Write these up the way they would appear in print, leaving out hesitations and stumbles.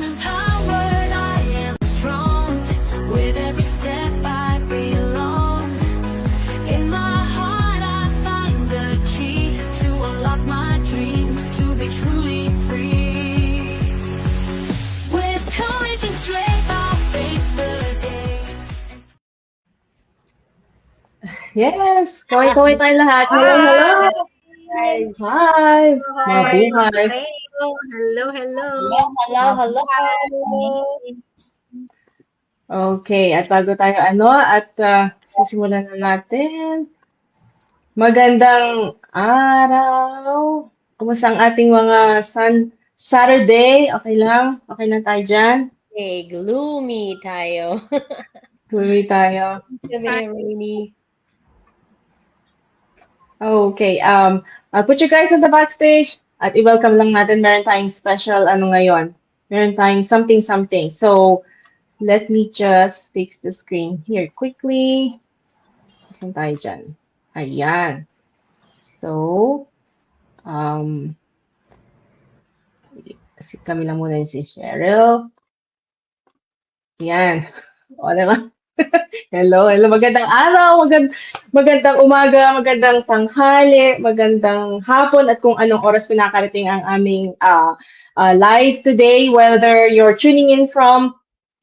I'm empowered, I am strong. With every step I belong. In my heart I find the key to unlock my dreams, to be truly free. With courage and strength I'll face the day. Yes, kaway-kaway tayo lahat. Hello, hello. Hi. Hi, mabuhay. Hello, hello. Hello. Okay, at bago tayo sisimulan na natin. Magandang araw. Kumusta ang ating mga Saturday? Okay lang? Okay lang tayo dyan? Hey, gloomy tayo. Tuloy tayo. Very rainy. Okay, I'll put you guys on the backstage at i-welcome lang natin. Meron tayong special ngayon. Meron tayong something. So, let me just fix the screen here quickly. Saan tayo dyan? Ayan. So, kami lang muna si Cheryl. Ayan. O, diba? Hello. Magandang araw, magandang umaga, magandang tanghali, magandang hapon, at kung anong oras pinakarating ang aming live today, whether you're tuning in from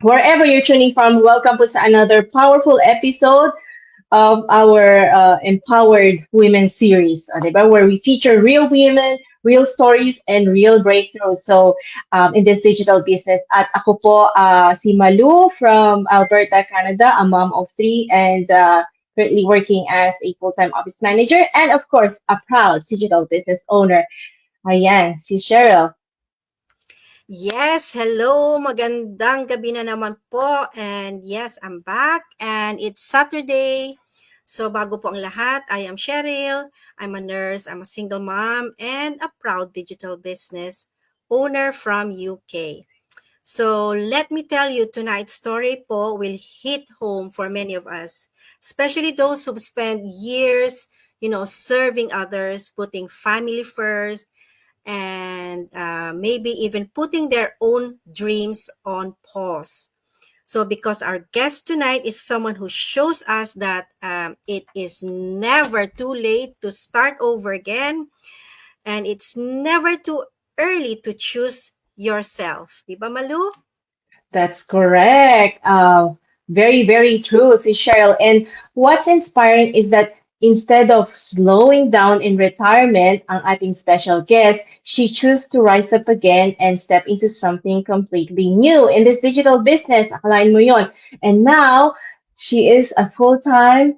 wherever you're tuning from, welcome po sa another powerful episode of our Empowered Women series, diba? Where we feature real women, real stories, and real breakthroughs. So, in this digital business. At ako po, si Malu from Alberta, Canada, a mom of 3, and currently working as a full-time office manager, and of course, a proud digital business owner. Ayan, si Cheryl. Yes, hello. Magandang gabi na naman po. And yes, I'm back. And it's Saturday. So bago po ang lahat, I am Cheryl. I'm a nurse, I'm a single mom, and a proud digital business owner from UK. So let me tell you, tonight's story po will hit home for many of us, especially those who've spent years, serving others, putting family first, and maybe even putting their own dreams on pause. So because our guest tonight is someone who shows us that it is never too late to start over again, and it's never too early to choose yourself. Diba, Malu? That's correct. Very, very true, si Cheryl. And what's inspiring is that instead of slowing down in retirement, ang ating special guest, she chose to rise up again and step into something completely new in this digital business. Akalain mo yun. And now, she is a full-time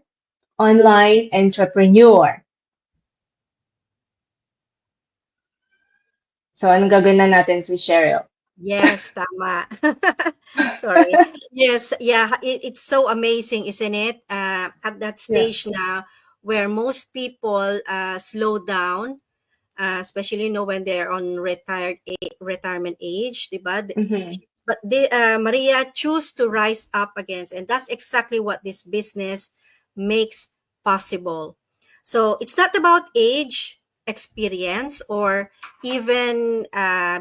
online entrepreneur. So, anong gagawin na natin si Cheryl? Yes, tama. Sorry. Yes, yeah, it's so amazing, isn't it? At that stage now where most people slow down, especially when they're on retirement age, diba? But Maria choose to rise up against, and that's exactly what this business makes possible. So it's not about age, experience, or even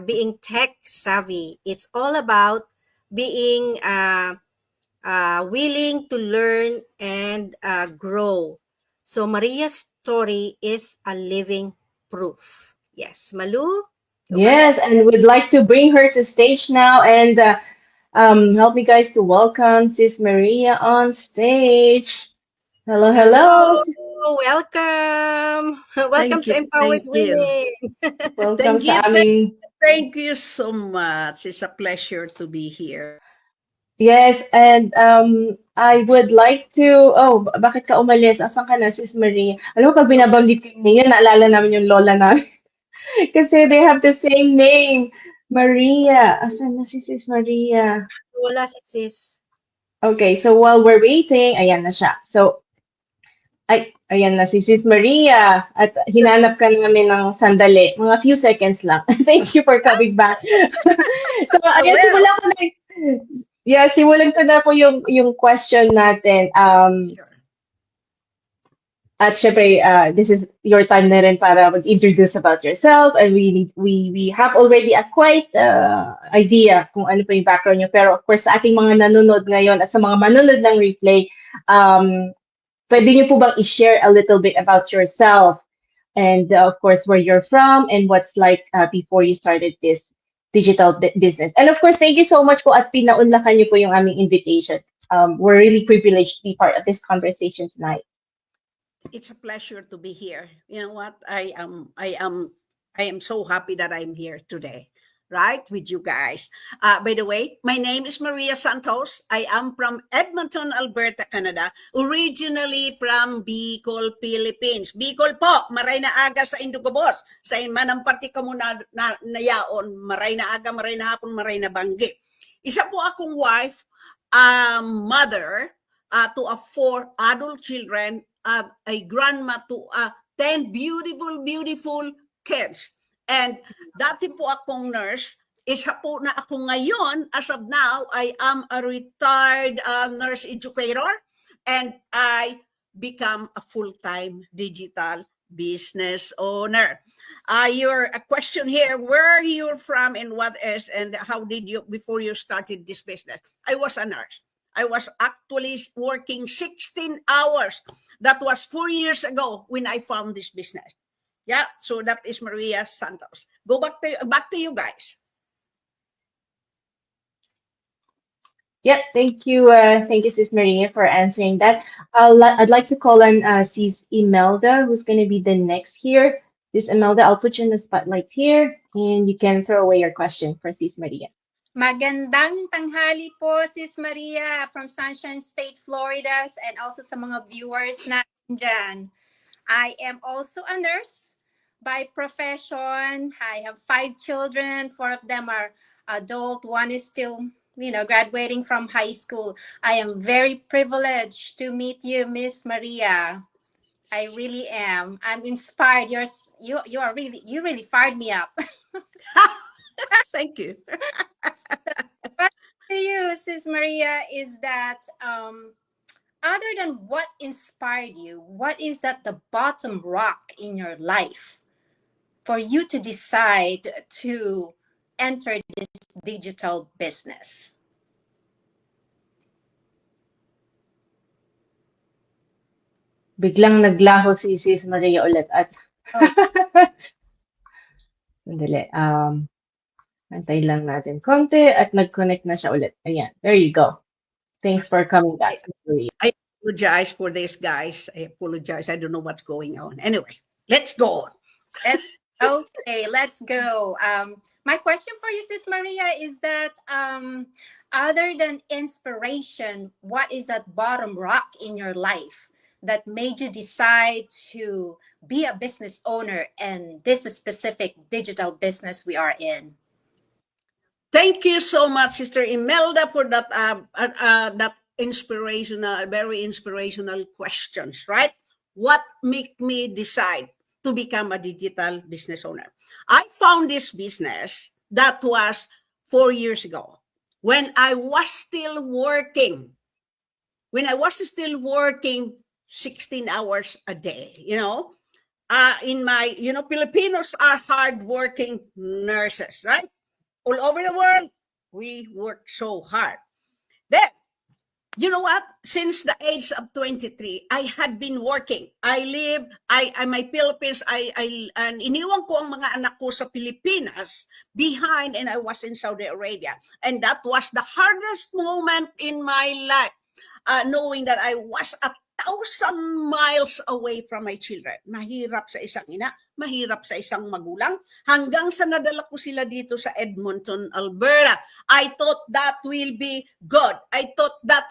being tech savvy. It's all about being willing to learn and grow. So Maria's story is a living proof. Yes, Malu? Yes, and we'd like to bring her to stage now and help me guys to welcome Sis Maria on stage. Hello, hello. Welcome. Welcome to Empowered Women. Welcome sa aming... Thank you so much. It's a pleasure to be here. Yes, and I would like to... Oh, bakit ka umalis? Asan ka na, Sis Maria? Alam mo, pag binabanggit ko niya, naalala namin yung lola namin. Kasi they have the same name. Maria. Asan na si Sis Maria? Wala si Sis. Okay, so while we're waiting, ayan na siya. So, ayan na si Sis Maria. At hinanap ka namin ng sandali. Mga few seconds lang. Thank you for coming back. So, ayan, simulan ko na. Yeah, simulan ko na po yung question natin. At syempre, this is your time na rin para mag-introduce about yourself, and we have already a quite idea kung ano pa yung background niyo. Pero of course, sa ating mga nanonood ngayon at sa mga manonood ng replay, pwede niyo po bang i-share a little bit about yourself and of course where you're from and what's like before you started this digital business. And of course, thank you so much po at pinaunlakan niyo po yung aming invitation. We're really privileged to be part of this conversation tonight. It's a pleasure to be here. You know what? I am so happy that I'm here today, right, with you guys. By the way, my name is Maria Santos. I am from Edmonton, Alberta, Canada. Originally from Bicol, Philippines. Bicol po, maray na aga sa Indugobos. Sa manamparti ka muna na yaon, maray na aga, maray na hapon, maray na banggi. Isa po akong wife, mother to 4 adult children, a grandma to 10 beautiful kids. And dati po akong nurse, isa po na ako ngayon, as of now, I am a retired nurse educator, and I become a full-time digital business owner. Your question here, where you're from and what is, and how did you, before you started this business? I was a nurse. I was actually working 16 hours. That was 4 years ago when I found this business. Yeah, so that is Maria Santos. Go back to you guys. Yep, thank you, Sis Maria, for answering that. I'd like to call on Sis Imelda, who's going to be the next here. Sis Imelda, I'll put you in the spotlight here, and you can throw away your question for Sis Maria. Magandang tanghali po, Sis Maria from Sunshine State, Florida, and also sa mga viewers natin dyan. I am also a nurse by profession. I have 5 children. 4 of them are adult. 1 is still, graduating from high school. I am very privileged to meet you, Miss Maria. I really am. I'm inspired. You really fired me up. Thank you. But to you, Sis Maria, is that other than what inspired you, what is at the bottom rock in your life for you to decide to enter this digital business? Biglang naglaho si Sis Maria ulit at sandali. Antay lang natin konti at nag-connect na siya ulit. Ayan, there you go. Thanks for coming back. I apologize for this, guys. I apologize. I don't know what's going on. Anyway, let's go on. Okay, let's go. My question for you, Sis Maria, is that other than inspiration, what is that bottom rock in your life that made you decide to be a business owner and this specific digital business we are in? Thank you so much, Sister Imelda, for that that inspirational, very inspirational questions, right? What made me decide to become a digital business owner? I found this business that was 4 years ago when I was still working. When I was still working 16 hours a day, in my, Filipinos are hardworking nurses, right? All over the world, we work so hard. Then, you know what? Since the age of 23, I had been working. My Philippines, and iniwan ko ang mga anak ko sa Pilipinas behind, and I was in Saudi Arabia. And that was the hardest moment in my life, knowing that I was 1,000 miles away from my children. Mahirap sa isang ina, mahirap sa isang magulang, hanggang sa nadala ko sila dito sa Edmonton, Alberta. I thought that will be good. I thought that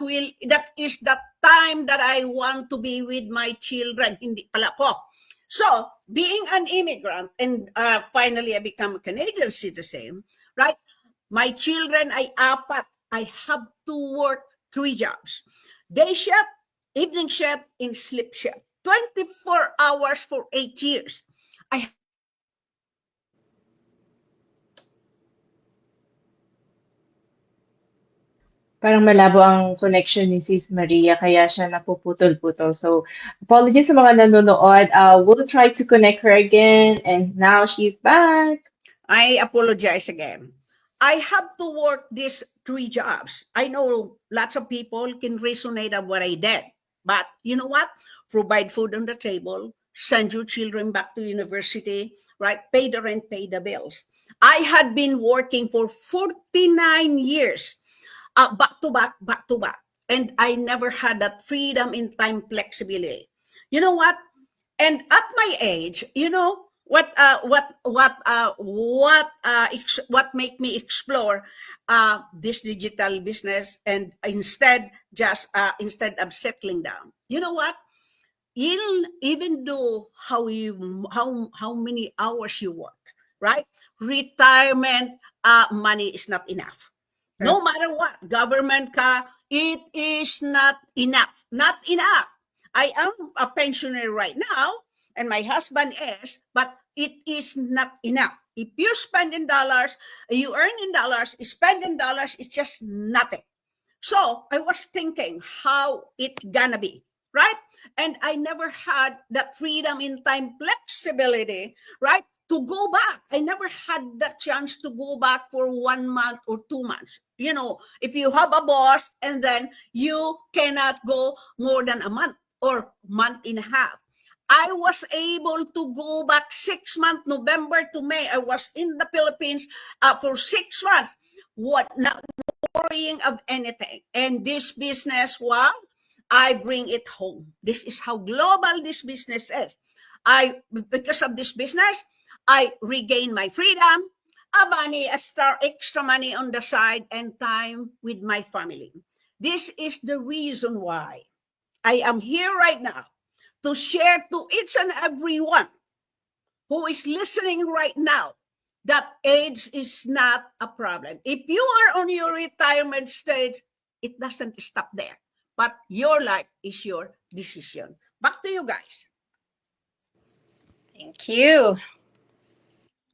is the time that I want to be with my children. Hindi pala po. So, being an immigrant, and finally I become a Canadian citizen, right? My children ay 4. I have to work 3 jobs. Day shift, evening shift, and sleep shift. 24 hours for 8 years. Parang malabo ang connection ni Sis Maria, kaya siya napuputol-putol. So, apologies sa mga nanonood. We'll try to connect her again, and now she's back. I apologize again. I have to work these 3 jobs. I know lots of people can resonate of what I did, but you know what? Provide food on the table, send your children back to university, right? Pay the rent, pay the bills. I had been working for 49 years, back to back, back to back. And I never had that freedom in time flexibility. You know what? And at my age, you know what make me explore this digital business, and instead of settling down. You know what? Even though how many hours you work, right? Retirement money is not enough. No matter what, government ka, it is not enough. Not enough. I am a pensioner right now, and my husband is, but it is not enough. If you spend in dollars, you earn in dollars, spend in dollars, it's just nothing. So I was thinking how it gonna be, right? And I never had that freedom in time flexibility, right? To go back. I never had that chance to go back for 1 month or 2 months. You know, if you have a boss and then you cannot go more than a month or month and a half. I was able to go back 6 months, November to May. I was in the Philippines for 6 months. What, not worrying of anything. And this business, wow, I bring it home. This is how global this business is. Because of this business, I regain my freedom, extra money on the side, and time with my family. This is the reason why I am here right now, to share to each and every one who is listening right now that age is not a problem. If you are on your retirement stage, it doesn't stop there. But your life is your decision. Back to you guys. Thank you.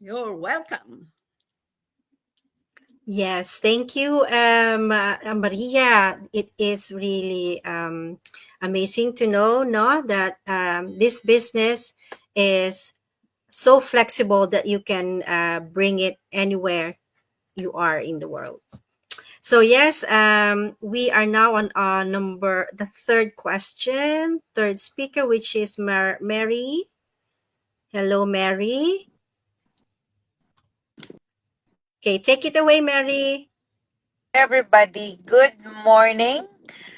You're welcome. Yes, thank you, Maria. It is really amazing to know, no, that this business is so flexible that you can bring it anywhere you are in the world. So yes, we are now on the third question, third speaker, which is Mary. Hello, Mary. Okay, take it away, Mary. Everybody, good morning.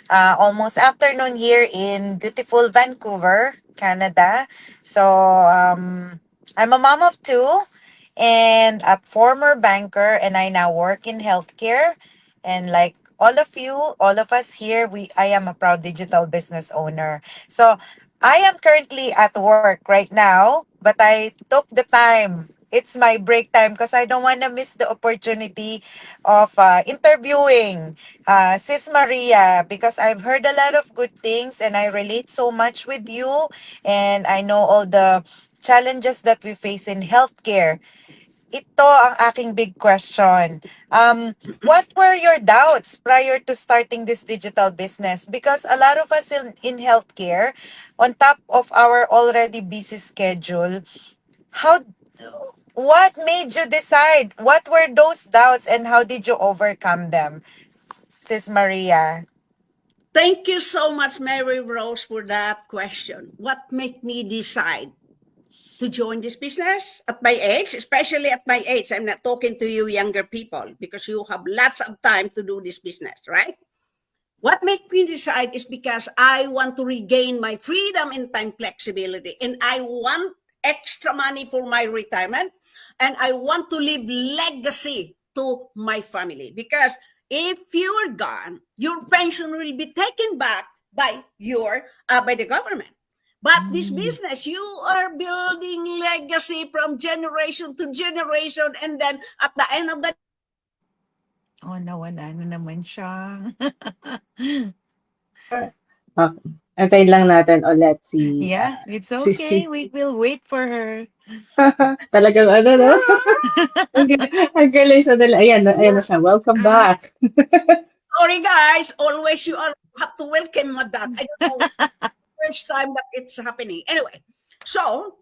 Almost afternoon here in beautiful Vancouver, Canada. So I'm a mom of two and a former banker, and I now work in healthcare. And like all of you, all of us here, I am a proud digital business owner. So I am currently at work right now, but I took the time. It's my break time because I don't want to miss the opportunity of interviewing Sis Maria, because I've heard a lot of good things and I relate so much with you, and I know all the challenges that we face in healthcare. Ito ang aking big question. What were your doubts prior to starting this digital business? Because a lot of us in healthcare, on top of our already busy schedule, how what made you decide? What were those doubts and how did you overcome them, Sis Maria? Thank you so much, Mary Rose, for that question. What made me decide to join this business at my age, especially at my age? I'm not talking to you younger people because you have lots of time to do this business, right? What made me decide is because I want to regain my freedom and time flexibility, and I want extra money for my retirement, and I want to leave legacy to my family, because if you're gone, your pension will be taken back by the government. But this business, you are building legacy from generation to generation, and then at the end of the Oh, nawala na naman siya. Okay. Antayin lang natin ulit si, Yeah, it's si okay. Sis. We will wait for her. Talagang ano, no? Ang galing sa dala. Ayan na siya. Welcome back. Sorry, guys. Always you all have to welcome that. I don't know first time that it's happening. Anyway, so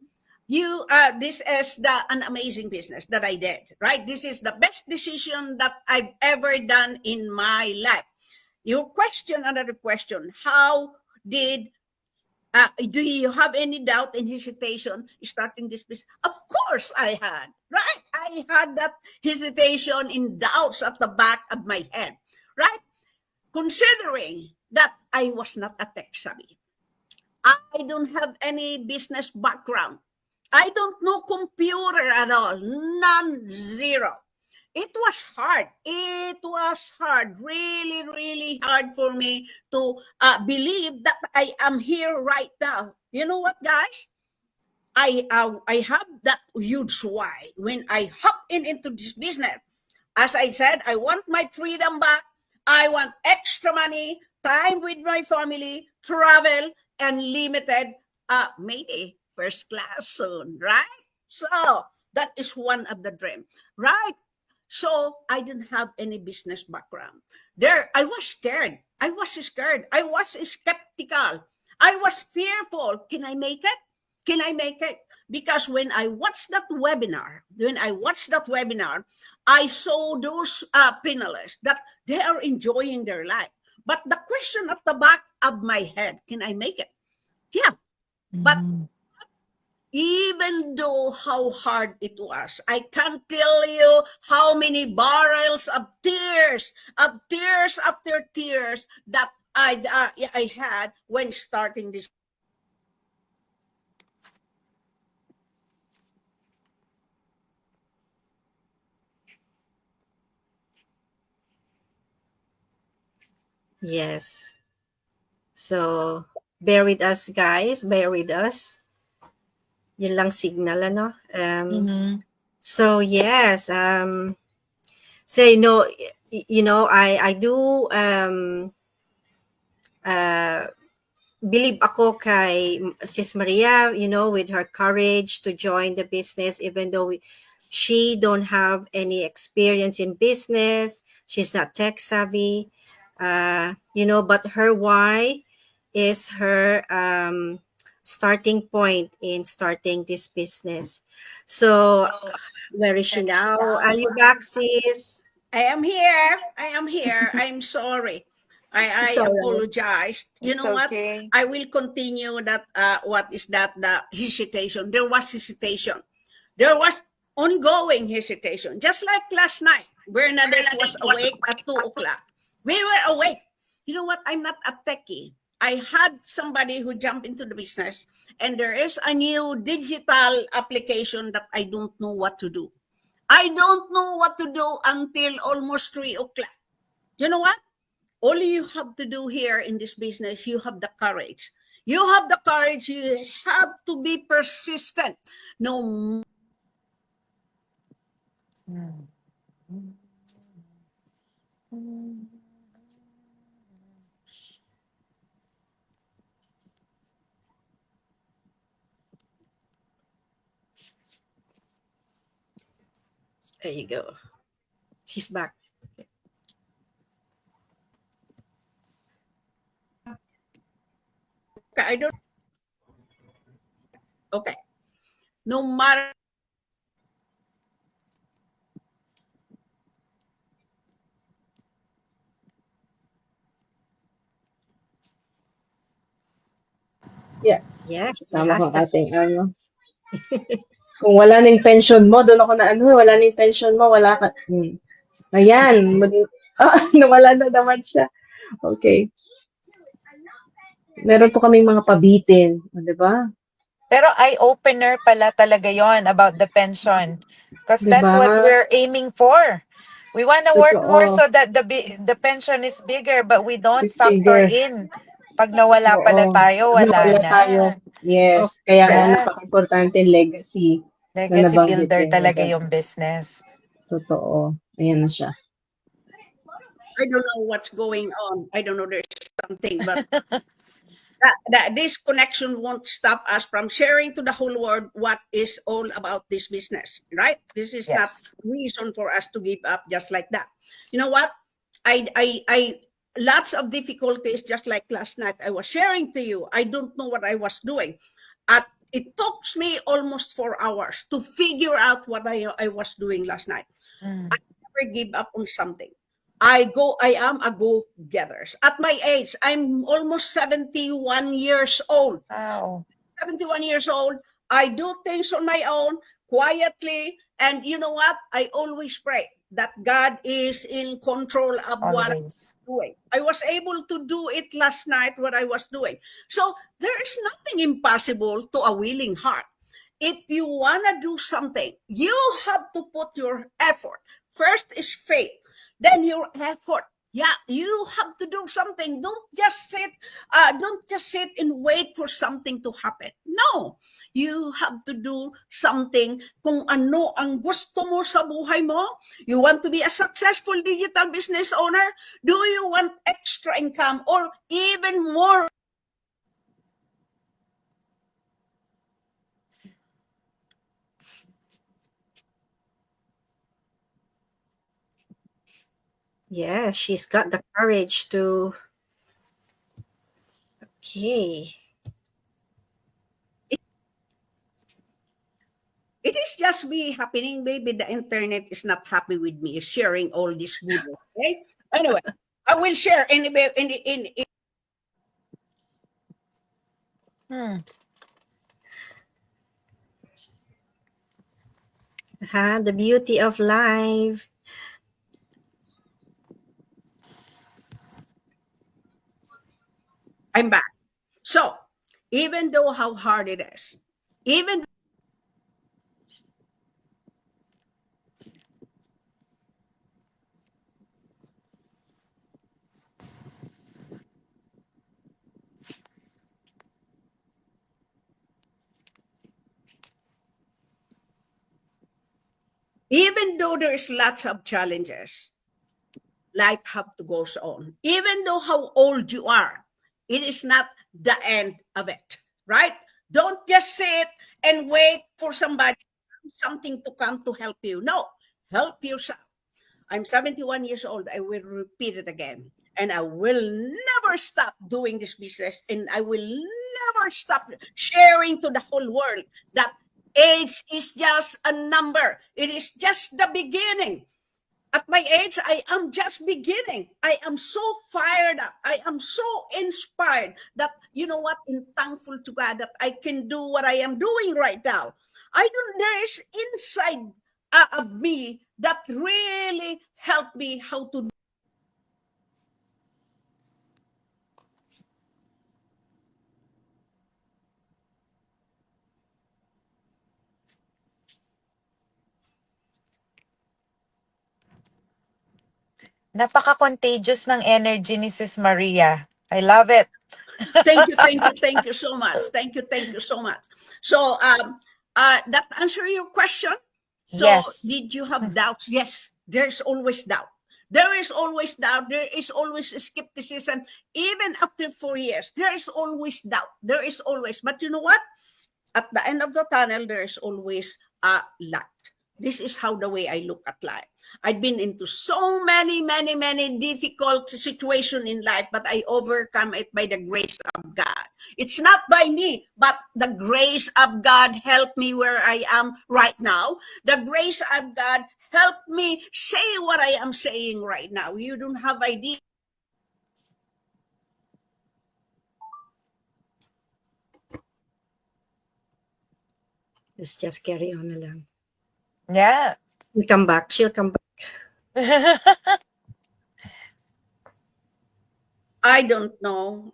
you this is an amazing business that I did, right? This is the best decision that I've ever done in my life. Your question, another question. How did do you have any doubt and hesitation starting this business? Of course I had, right? I had that hesitation and doubts at the back of my head, right? Considering that I was not a tech savvy. I don't have any business background. I don't know computer at all. None, zero. It was hard. It was hard. Really, really hard for me to believe that I am here right now. You know what, guys? I have that huge why when I hop into this business. As I said, I want my freedom back. I want extra money, time with my family, travel, and limited, maybe first class soon, right? So that is one of the dream, right? So I didn't have any business background. There, I was scared. I was scared. I was skeptical. I was fearful. Can I make it? Can I make it? Because when I watched that webinar, I saw those panelists that they are enjoying their life. But the question at the back of my head, can I make it? Yeah. But even though how hard it was, I can't tell you how many barrels of tears after tears that I had when starting this. Yes. So, bear with us, guys. Bear with us. Yun lang signal, ano? So, yes. So, I do believe ako kay Sis Maria, with her courage to join the business, even though she don't have any experience in business. She's not tech savvy. But her why is her starting point in starting this business. So, where is she now? Are you back, sis? I am here. I'm sorry. I Sorry. apologize. You It's know what? okay. I will continue that. What is that? The hesitation. There was hesitation. There was ongoing hesitation. Just like last night, Bernadette was awake at 2 o'clock. We were awake. You know what? I'm not a techie. I had somebody who jumped into the business, and there is a new digital application that I don't know what to do. I don't know what to do until almost 3 o'clock. You know what? All you have to do here in this business, you have the courage. You have the courage. You have to be persistent. No. There you go. She's back. I don't. Okay. No matter. Yeah. Yes, Kasama ko yes. ating Kung wala ning pension mo, doon ako na wala ning pension mo, wala ka. Ayan, nawala na naman siya. Okay. Meron po kaming mga pabitin, di ba? Pero eye-opener pala talaga yon about the pension. Because that's what Diba? we're aiming for. We want to work more Totoo. so that the pension is bigger, but we don't Is factor bigger. in. Pag nawala Oo. pala tayo, wala Nawala na. tayo. Yes. Okay. Kaya nga Yes. napaka-importante legacy na Legacy nabanggit builder ni talaga Madam. yung business. Totoo. Ayan na siya. I don't know what's going on. I don't know. There's something, but this connection won't stop us from sharing to the whole world what is all about this business, right? This is not Yes. reason for us to give up just like that. You know what? I lots of difficulties, just like last night I was sharing to you. I don't know what I was doing. At it took me almost 4 hours to figure out what I was doing last night. Mm. I never give up on something. I am a go-getter. At my age, I'm almost 71 years old. Wow. 71 years old. I do things on my own, quietly. And you know what? I always pray that God is in control of what I'm Always. doing. I was able to do it last night, what I was doing. So there is nothing impossible to a willing heart. If you want to do something, you have to put your effort. First is faith, then your effort. Yeah, you have to do something. Don't just sit. Don't just sit and wait for something to happen. No, you have to do something. Kung ano ang gusto mo sa buhay mo. You want to be a successful digital business owner? Do you want extra income or even more? Yeah, she's got the courage to. Okay. It is just me happening. Maybe the internet is not happy with me sharing all this good. Okay. Anyway, I will share in Hmm. The beauty of life. I'm back. So, even though how hard it is, even even though there's lots of challenges, life have to goes on. Even though how old you are, it is not the end of it, right? Don't just sit and wait for something to come to help you. No, help yourself. I'm 71 years old. I will repeat it again. And I will never stop doing this business. And I will never stop sharing to the whole world that age is just a number. It is just the beginning. At my age, I am just beginning. I am so fired up. I am so inspired that, you know what, I'm thankful to God that I can do what I am doing right now. I don't, there is inside of me that really helped me how to. Napaka-contagious ng energy ni Sis Maria. I love it. Thank you so much. Thank you so much. So, that answer your question. So, Yes. did you have doubts? Yes, there's always doubt. There is always doubt. There is always skepticism. Even after 4 years, there is always doubt. There is always. But you know what? At the end of the tunnel, there is always a light. This is how the way I look at life. I've been into so many difficult situations in life, but I overcome it by the grace of God. It's not by me, but the grace of God helped me where I am right now. The grace of God helped me say what I am saying right now. You don't have idea. Let's just carry on na lang. Yeah. She'll come back. She'll come back. I don't know,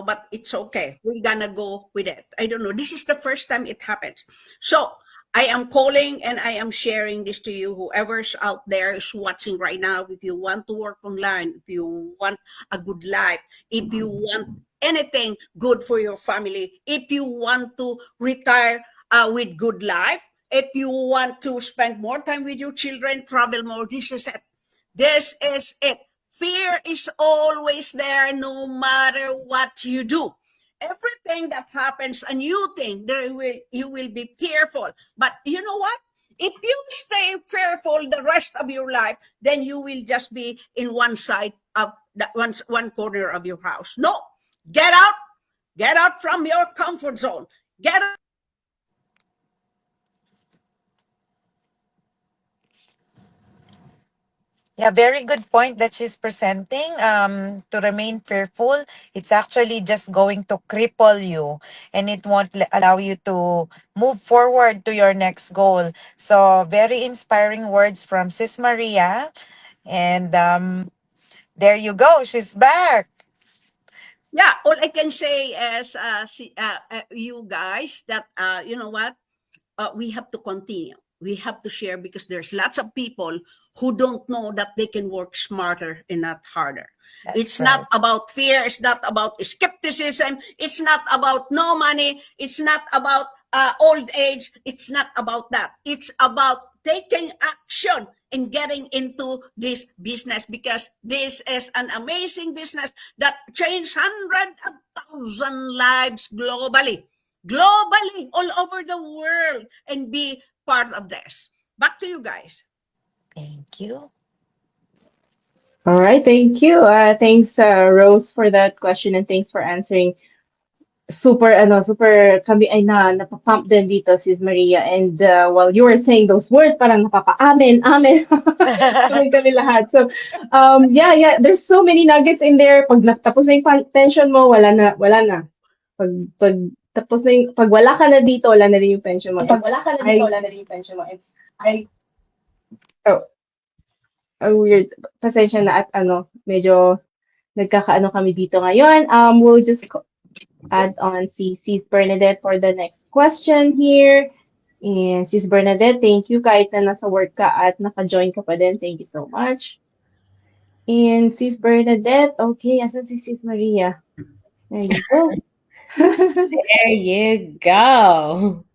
but it's okay. We're gonna go with it. I don't know. This is the first time it happens. So I am calling and I am sharing this to you. Whoever's out there is watching right now. If you want to work online, if you want a good life, if you want anything good for your family, if you want to retire with good life, if you want to spend more time with your children, travel more, this is it. This is it. Fear is always there no matter what you do. Everything that happens, a new thing, you will be fearful. But you know what? If you stay fearful the rest of your life, then you will just be in one side of that one corner of your house. No, get out. Get out from your comfort zone. Get out. Yeah, very good point that she's presenting. To remain fearful, it's actually just going to cripple you and it won't allow you to move forward to your next goal. So, very inspiring words from Sis Maria. And there you go, she's back. Yeah, all I can say is, you guys, that you know what, we have to continue. We have to share because there's lots of people who don't know that they can work smarter and not harder. That's It's right. not about fear. It's not about skepticism. It's not about no money. It's not about old age. It's not about that. It's about taking action and getting into this business because this is an amazing business that changed hundreds of thousand lives globally, all over the world, and be part of this. Back to you guys. Thank you. All right, thank you. Thanks, Rose, for that question, and thanks for answering. Super kami ay napapump din dito sis Maria. And while you were saying those words, parang napapa-amen, amen. Amen kami lahat. So, yeah, there's so many nuggets in there. Pag tapos na yung pension mo, wala na. Pag tapos na yung, pag wala ka na dito, wala na rin yung pension mo. Pag wala ka na I- dito, wala na rin yung pension mo. weird. Pasensya na at medyo nagkakaano kami dito ngayon. We'll just add on si Sis Bernadette for the next question here. And Sis Bernadette, thank you. Kahit na nasa work ka at naka-join ka pa din, thank you so much. And Sis Bernadette, okay, asan si Sis Maria? There you go. There you go.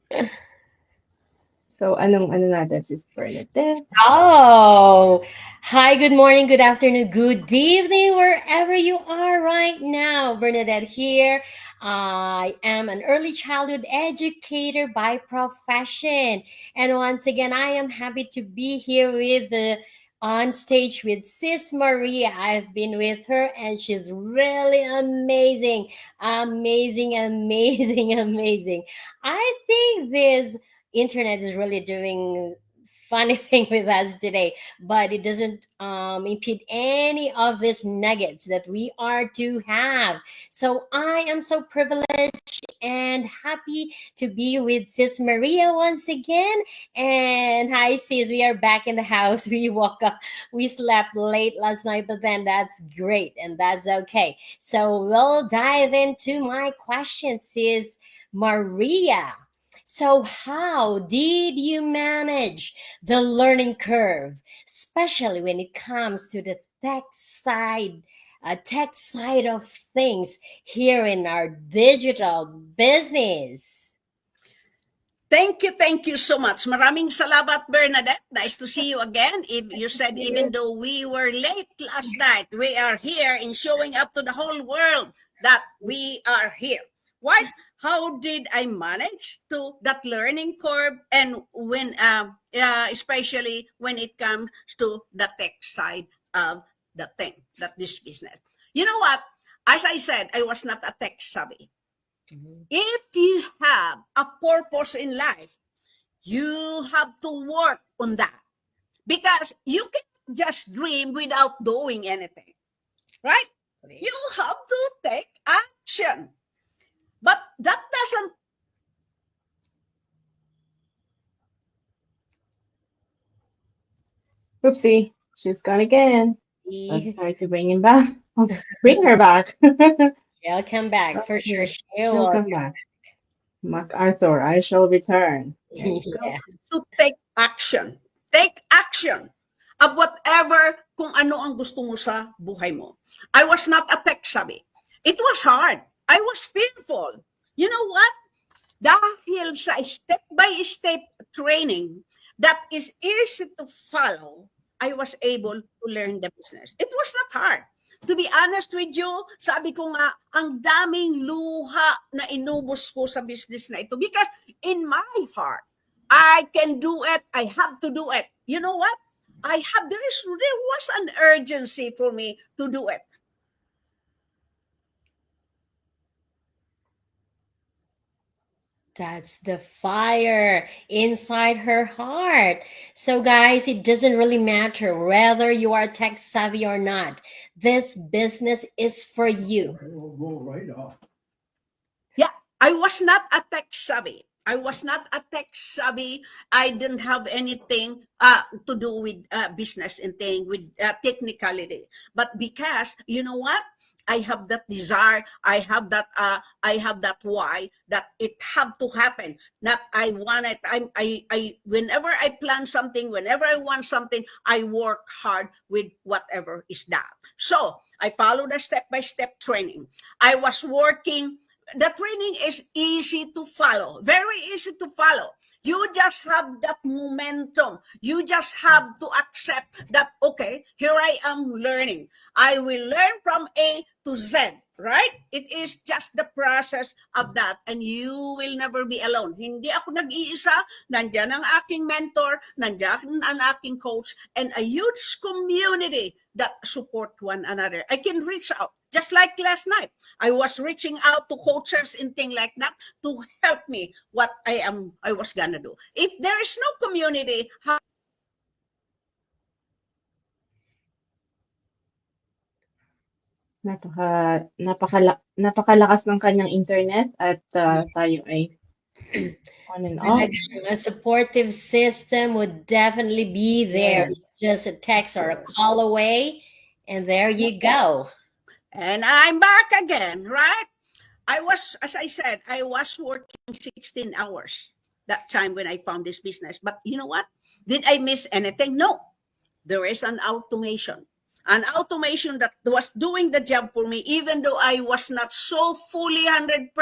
So, ano natin, Sis Bernadette? Oh, hi, good morning, good afternoon, good evening, wherever you are right now. Bernadette here. I am an early childhood educator by profession. And once again, I am happy to be here with on stage with Sis Maria. I've been with her and she's really amazing. Amazing, amazing, amazing. I think this internet is really doing funny thing with us today, but it doesn't impede any of these nuggets that we are to have. So I am so privileged and happy to be with Sis Maria once again. And hi sis, we are back in the house. We woke up, we slept late last night, but then that's great and that's okay. So we'll dive into my questions, Sis Maria. So, how did you manage the learning curve, especially when it comes to the tech side of things here in our digital business? Thank you so much. Maraming salamat, Bernadette. Nice to see you again. If you said even though we were late last night, we are here in showing up to the whole world that we are here. What? How did I manage to that learning curve, and when, especially when it comes to the tech side of the thing, that this business? You know what? As I said, I was not a tech savvy. If you have a purpose in life, you have to work on that because you can just dream without doing anything, right? You have to take action. But that doesn't. Oopsie, she's gone again. Let's try to bring him back. Bring her back. She'll come back for sure. She'll come back. MacArthur, I shall return. There you go. Yeah. To take action. Take action of whatever kung ano ang gusto mo sa buhay mo. I was not a tech savvy. It was hard. I was fearful. You know what? Dahil sa step-by-step training that is easy to follow, I was able to learn the business. It was not hard. To be honest with you, sabi ko nga, ang daming luha na inubos ko sa business na ito because in my heart, I can do it. I have to do it. You know what? There was an urgency for me to do it. That's the fire inside her heart. So, guys, it doesn't really matter whether you are tech savvy or not. This business is for you. Yeah, I was not a tech savvy. I didn't have anything to do with business and thing with technicality. But because you know what, I have that desire. I have that why that it have to happen. Not I want it. I whenever I plan something, whenever I want something, I work hard with whatever is that. So I followed a step-by-step training. I was working. The training is easy to follow, very easy to follow. You just have that momentum. You just have to accept that, okay, here I am learning. I will learn from A to Z, right? It is just the process of that, and you will never be alone. Hindi ako nag-iisa. Nandiyan ang aking mentor, nandiyan ang aking coach, and a huge community that support one another. I can reach out. Just like last night, I was reaching out to coaches and things like that to help me what I was gonna do. If there is no community, Napakalakas ng kanyang internet at tayo ay on and off. A supportive system would definitely be there. Yes. Just a text or a call away, and there you go. and I'm back again, right? As I said, I was working 16 hours that time when I found this business. But you know what? Did I miss anything? No. There is an automation that was doing the job for me, even though I was not so fully 100%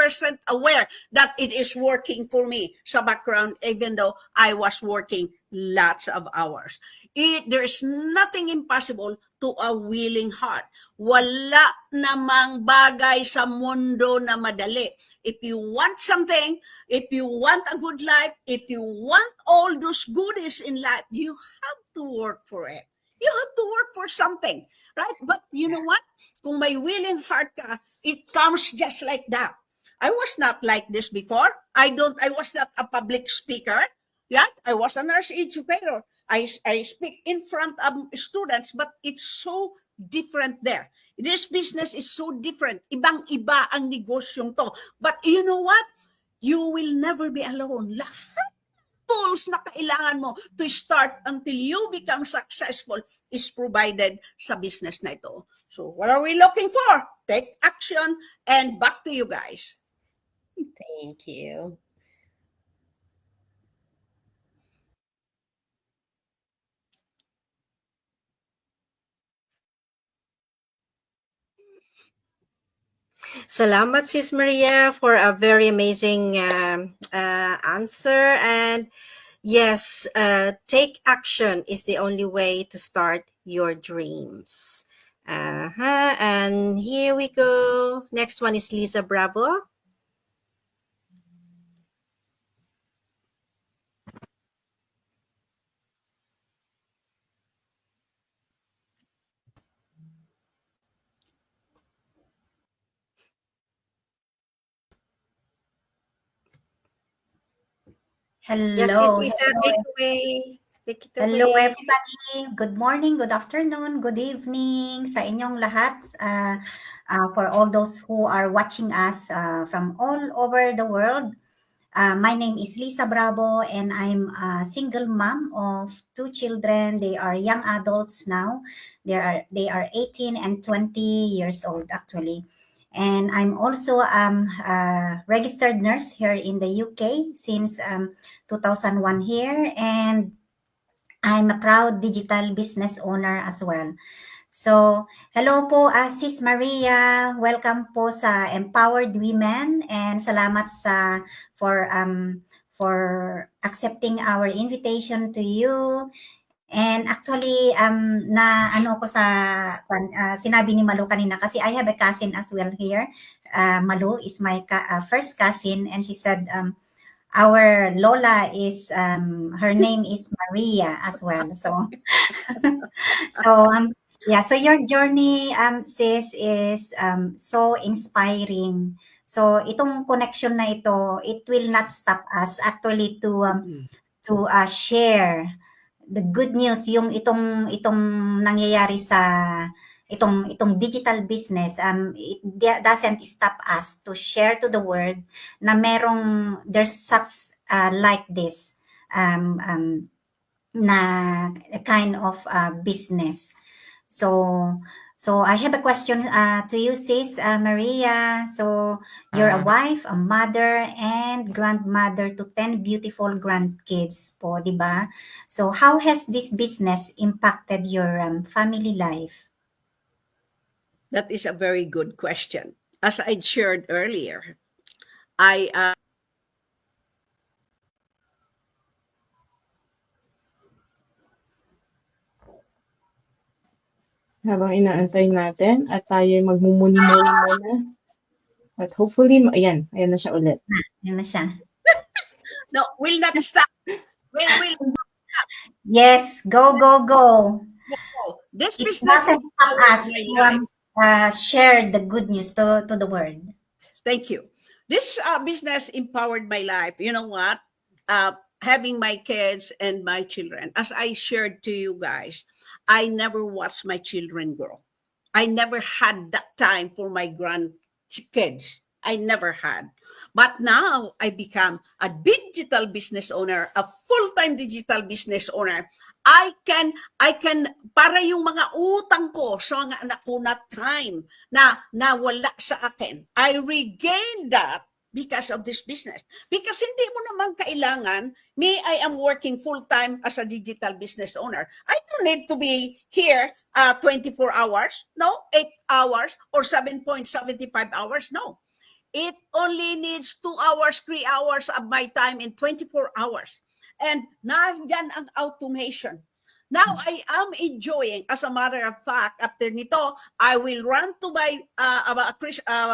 aware that it is working for me sa background, even though I was working lots of hours. There is nothing impossible to a willing heart. Wala namang bagay sa mundo na madali. If you want something, if you want a good life, if you want all those goodies in life, you have to work for it. You have to work for something, right? But you know what? Kung may willing heart ka, it comes just like that. I was not like this before. I was not a public speaker. Yeah, I was a nurse educator. I speak in front of students, but it's so different there. This business is so different. Ibang-iba ang negosyong to. But you know what? You will never be alone. Lahat tools na kailangan mo to start until you become successful is provided sa business na ito. So what are we looking for? Take action, and back to you guys. Thank you. Salamat, Sis Maria, for a very amazing answer. And yes, take action is the only way to start your dreams. And here we go. Next one is Lisa Bravo. Yes, Hello. Sis Lisa, take away. Take it Hello away. everybody. Good morning, good afternoon, good evening sa inyong lahat. For all those who are watching us from all over the world. My name is Lisa Bravo and I'm a single mom of 2 children. They are young adults now. They are 18 and 20 years old actually. And I'm also a registered nurse here in the UK since 2001 here, and I'm a proud digital business owner as well. So, hello po, Sis Maria. Welcome po sa Empowered Women, and salamat for accepting our invitation to you. And actually, sinabi ni Malu kanina kasi I have a cousin as well here. Malu is my first cousin, and she said, our Lola is her name is Maria as well. So so yeah, so your journey sis is so inspiring. So itong connection na ito, it will not stop us actually to share the good news yung itong nangyayari sa itong digital business. It doesn't stop us to share to the world na there's such like this na kind of business. So I have a question to you, sis Maria. So you're a wife, a mother, and grandmother to 10 beautiful grandkids po, di ba? So how has this business impacted your family life? That is a very good question. As I shared earlier, I Habang inaantay natin at tayo'y magmumuni-muni muna. At hopefully, ayan na siya ulit. Yan na siya. no will not stop. Will Yes, go. this It business doesn't stop us my to life. share the good news to the world. Thank you. This business empowered my life. You know what? Having my kids and my children, as I shared to you guys, I never watched my children grow. I never had that time for my grandkids. I never had. But now I become a digital business owner, a full-time digital business owner. I can para yung mga utang ko sa mga anak ko na time na nawala sa akin, I regained that because of this business. Because hindi mo naman kailangan, I am working full-time as a digital business owner. I don't need to be here 24 hours, no, 8 hours, or 7.75 hours, no. It only needs 2 hours, 3 hours of my time in 24 hours. And nandyan ang automation. Now, I am enjoying, as a matter of fact, after nito, I will run to my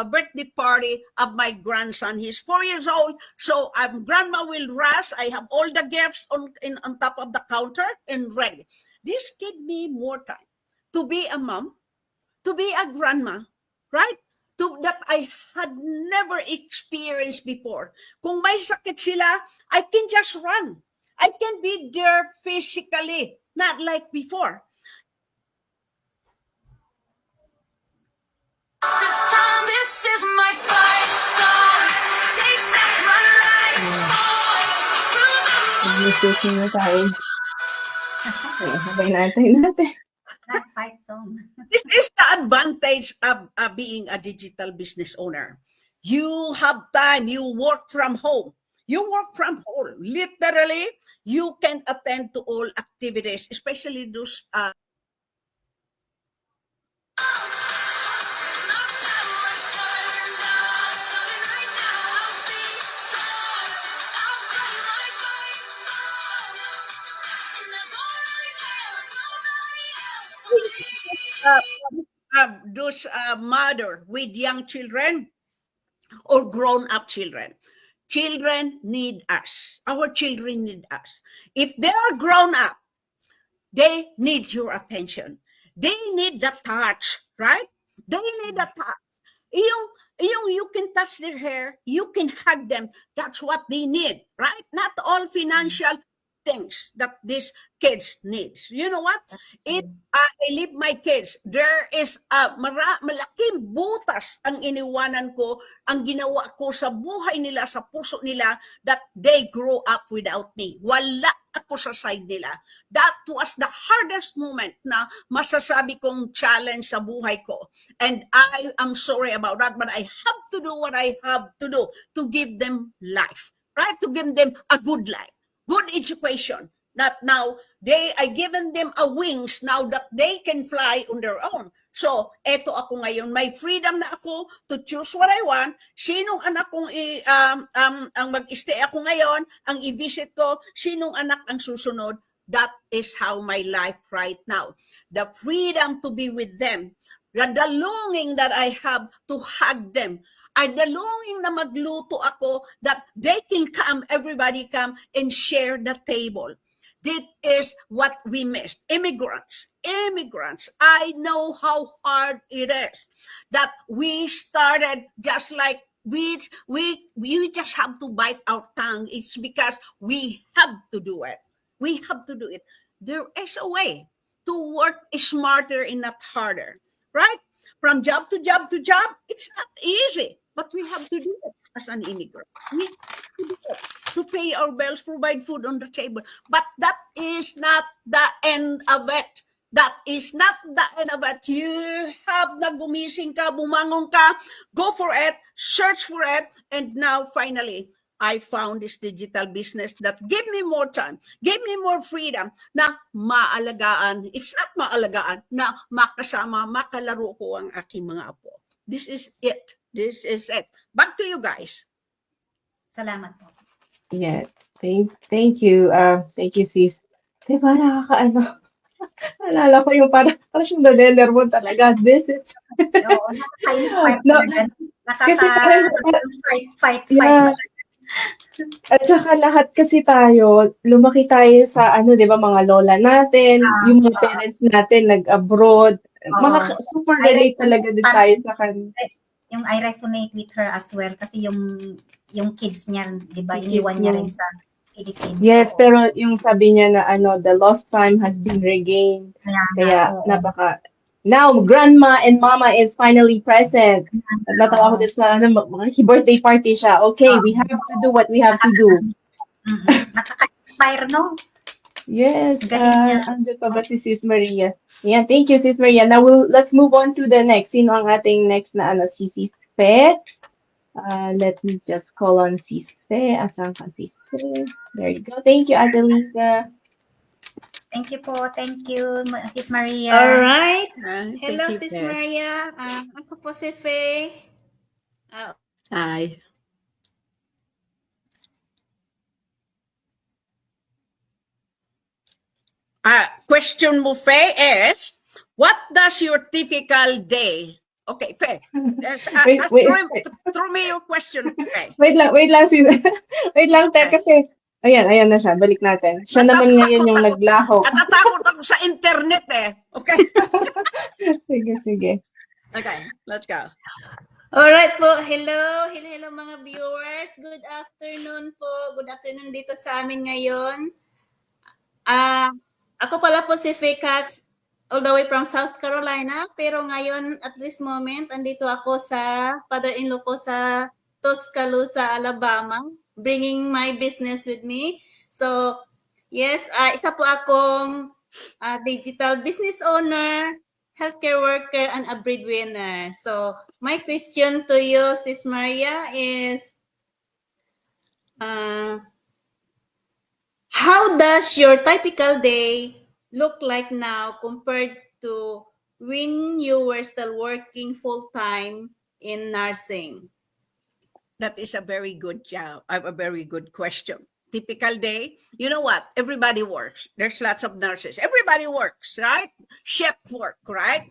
birthday party of my grandson. He's 4 years old, so grandma will rush. I have all the gifts on top of the counter and ready. This gave me more time to be a mom, to be a grandma, right? That I had never experienced before. Kung may sakit sila, I can just run. I can be there physically, not like before. This time, this is my fight song. Take back my life song. Mag-message na tayo. Okay, habang inaantay natin. That fight song. This is the advantage of being a digital business owner. You have time. You work from home. Literally, you can attend to all activities, especially those mother with young children or grown-up children. Children need us. Our children need us. If they are grown up, they need your attention. They need the touch, right? They need the touch. You can touch their hair, you can hug them. That's what they need, right? Not all financial things that these kids need. You know what? If I leave my kids, there is malaking butas ang iniwanan ko, ang ginawa ko sa buhay nila, sa puso nila, that they grow up without me. Wala ako sa side nila. That was the hardest moment na masasabi kong challenge sa buhay ko. And I am sorry about that, but I have to do what I have to do to give them life, right? To give them a good life. Good education, that now I given them a wings now that they can fly on their own. So, eto ako ngayon, may freedom na ako to choose what I want. Sinong anak kong ang mag-stay ako ngayon, ang i-visit ko, sinong anak ang susunod. That is how my life right now. The freedom to be with them, the longing that I have to hug them. I the longing na magluto ako that they can come, everybody come and share the table. This is what we missed. Immigrants. I know how hard it is that we started just like we just have to bite our tongue. It's because we have to do it. We have to do it. There is a way to work smarter and not harder, right? From job to job to job, it's not easy, but we have to do it as an immigrant. We have to do it to pay our bills, provide food on the table. But that is not the end of it. That is not the end of it. You have na gumising ka, bumangon ka, go for it, search for it, and now finally, I found this digital business that gave me more time, gave me more freedom na maalagaan. It's not maalagaan, na makasama, makalaro ko ang aking mga apo. This is it. This is it. Back to you guys. Salamat po. Yeah. Thank you. Thank you, sis. Diba, nakakaano? Alala ko yung parang siyang nadeler mo talaga. This is... Oo, nakaka-inspire No, talaga. kasi parang- Fight Yeah. talaga. At saka lahat kasi tayo, lumaki tayo sa di ba, mga lola natin, yung mga parents natin nag-abroad. Super relate talaga din tayo sa kanila. Yung I resonate with her as well kasi yung kids niya, 'di ba? Yung Iniwan kids niya niya. rin sa Philippines. Yes, So, pero yung sabi niya na the lost time has been regained. Kaya oo. now grandma and mama is finally present. Natawa ko din sa mga birthday party siya. Okay, we have to do what we have to do. Nakaka-inspire, no? Yes, Galing niya. andyan pa ba si Sis Maria? Yeah, thank you, Sis Maria. Now let's move on to the next. Sino ang ating next na si Sis Fe? Let me just call on Sis Fe. Asan ka, Sis Fe? There you go. Thank you, Ate Lisa. Thank you po. Thank you, Sis Maria. All right. Thank Hello, you, Sis Ted. Maria. Ako po si Faye. Hi. Question mo, Faye, is, what does your typical day? Okay, Faye. Yes, Wait, throw me your question, Faye. Wait lang, sis. Wait lang, Ted, kasi ayan na siya. Balik natin. Siya naman ngayon yung naglaho. Natatakot ako sa internet eh. Okay? Sige. Okay, let's go. Alright po, hello mga viewers. Good afternoon po. Good afternoon dito sa amin ngayon. Ako pala po si Faye Katz, all the way from South Carolina. Pero ngayon, at this moment, andito ako sa father-in-law ko sa Tuscaloosa, Alabama, bringing my business with me. So, yes, isa po akong digital business owner, healthcare worker, and a breadwinner. So, my question to you, Sis Maria, is how does your typical day look like now compared to when you were still working full-time in nursing? That is a very good job. I have a very good question. Typical day, you know what? Everybody works. There's lots of nurses. Everybody works, right? Shift work, right?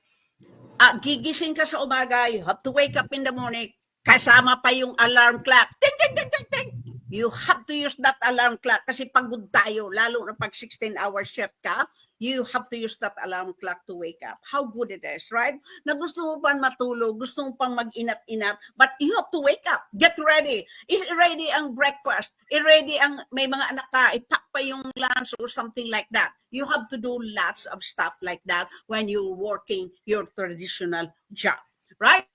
Gigising ka sa umaga, you have to wake up in the morning, kasama pa yung alarm clock. Ting, ting, ting, ting, ting. You have to use that alarm clock kasi pagod tayo, lalo na pag 16-hour shift ka, you have to use that alarm clock to wake up. How good it is, right? Na gusto mo pang matulog, gusto mo pang mag-inat-inat, but you have to wake up, get ready. Is ready ang breakfast, ready ang may mga anak ka, ipak pa yung lunch or something like that. You have to do lots of stuff like that when you're working your traditional job, right?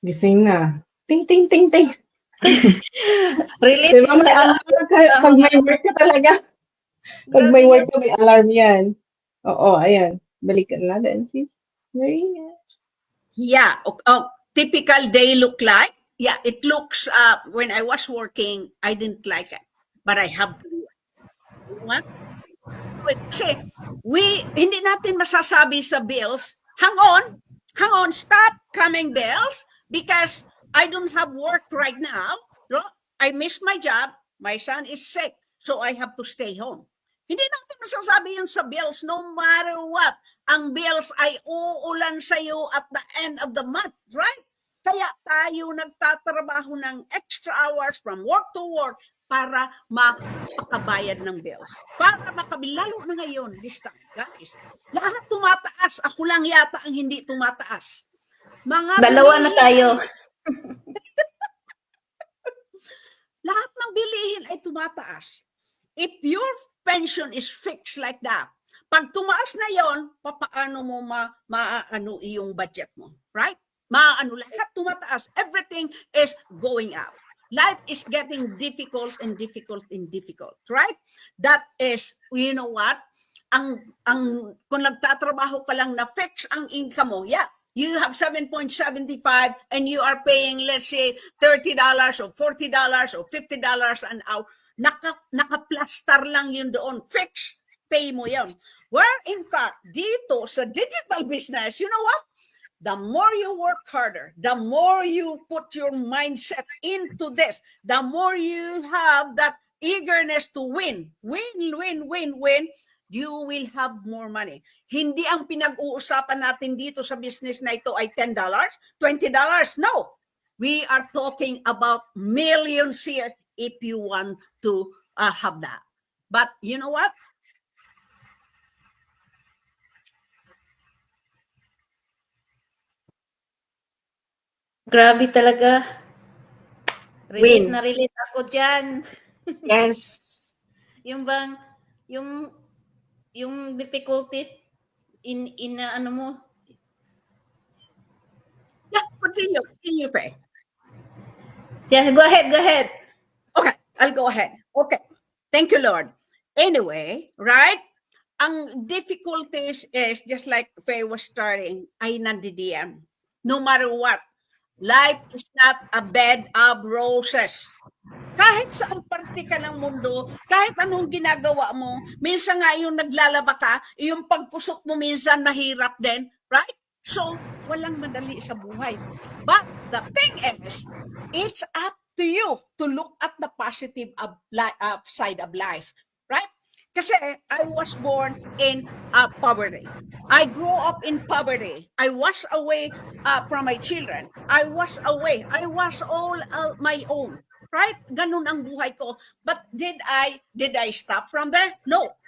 Gising na. Ting, ting, ting, ting. Really? Diba, may alarm ka, pag may work ka talaga. Pag may work ka, may alarm yan. Oo, ayan. Balikan natin, sis Maria. Yeah. Typical day look like? Yeah, it looks, when I was working, I didn't like it. But I have to do it. What? Kasi, hindi natin masasabi sa bills, hang on, stop coming bills, because I don't have work right now. No? I missed my job. My son is sick. So I have to stay home. Hindi natin masasabi yun sa bills, no matter what. Ang bills ay uulan sa'yo at the end of the month, right? Kaya tayo nagtatrabaho ng extra hours from work to work para makabayad ng bills. Para lalo na ngayon, this time, guys. Lahat tumataas. Ako lang yata ang hindi tumataas. Mga Dalawa na tayo. Lahat ng bilihin ay tumataas. If your pension is fixed like that, pag tumaas na yon, papaano mo maano iyong budget mo, right? Maano lahat tumataas. Everything is going up. Life is getting difficult and difficult and difficult, right? That is, you know what? Kung nagtatrabaho ka lang na fix ang income mo, yeah, you have 7.75 and you are paying, let's say, $30 or $40 or $50 an hour. Naka-plaster lang yun doon. Fix, pay mo yun. Where in fact, dito sa digital business, you know what? The more you work harder, the more you put your mindset into this, the more you have that eagerness to win, you will have more money. Hindi ang pinag-uusapan natin dito sa business na ito ay $10, $20. No. We are talking about millions here if you want to have that. But you know what? Grabe talaga. Relate Win. na relate ako dyan. Yes. Yung bang, yung difficulties in ano mo. Yeah, continue, Faye. Yeah, go ahead. Okay, I'll go ahead. Okay, thank you, Lord. Anyway, right? Ang difficulties is, just like Faye was starting, ay nandidiyan. No matter what, life is not a bed of roses. Kahit saan parte ka ng mundo, kahit anong ginagawa mo, minsan nga yung naglalaba ka, yung pagkusot mo minsan mahirap din, right? So, walang madali sa buhay. But the thing is, it's up to you to look at the positive side of life, right? Kasi I was born in poverty. I grew up in poverty. I was away from my children. I was away. I was all my own. Right? Ganun ang buhay ko. But did I stop from there? No.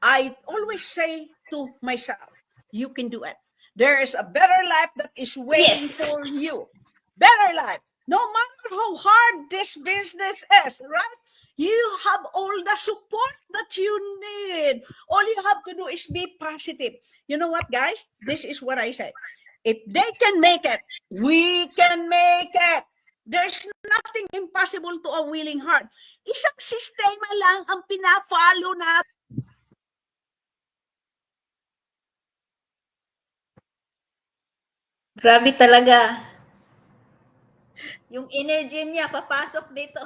I always say to myself, you can do it. There is a better life that is waiting for you. Better life. No matter how hard this business is, right? You have all the support that you need. All you have to do is be positive. You know what, guys? This is what I say. If they can make it, we can make it. There's nothing impossible to a willing heart. Isang sistema lang ang pina-follow natin. Grabe talaga. Yung energy niya papasok dito.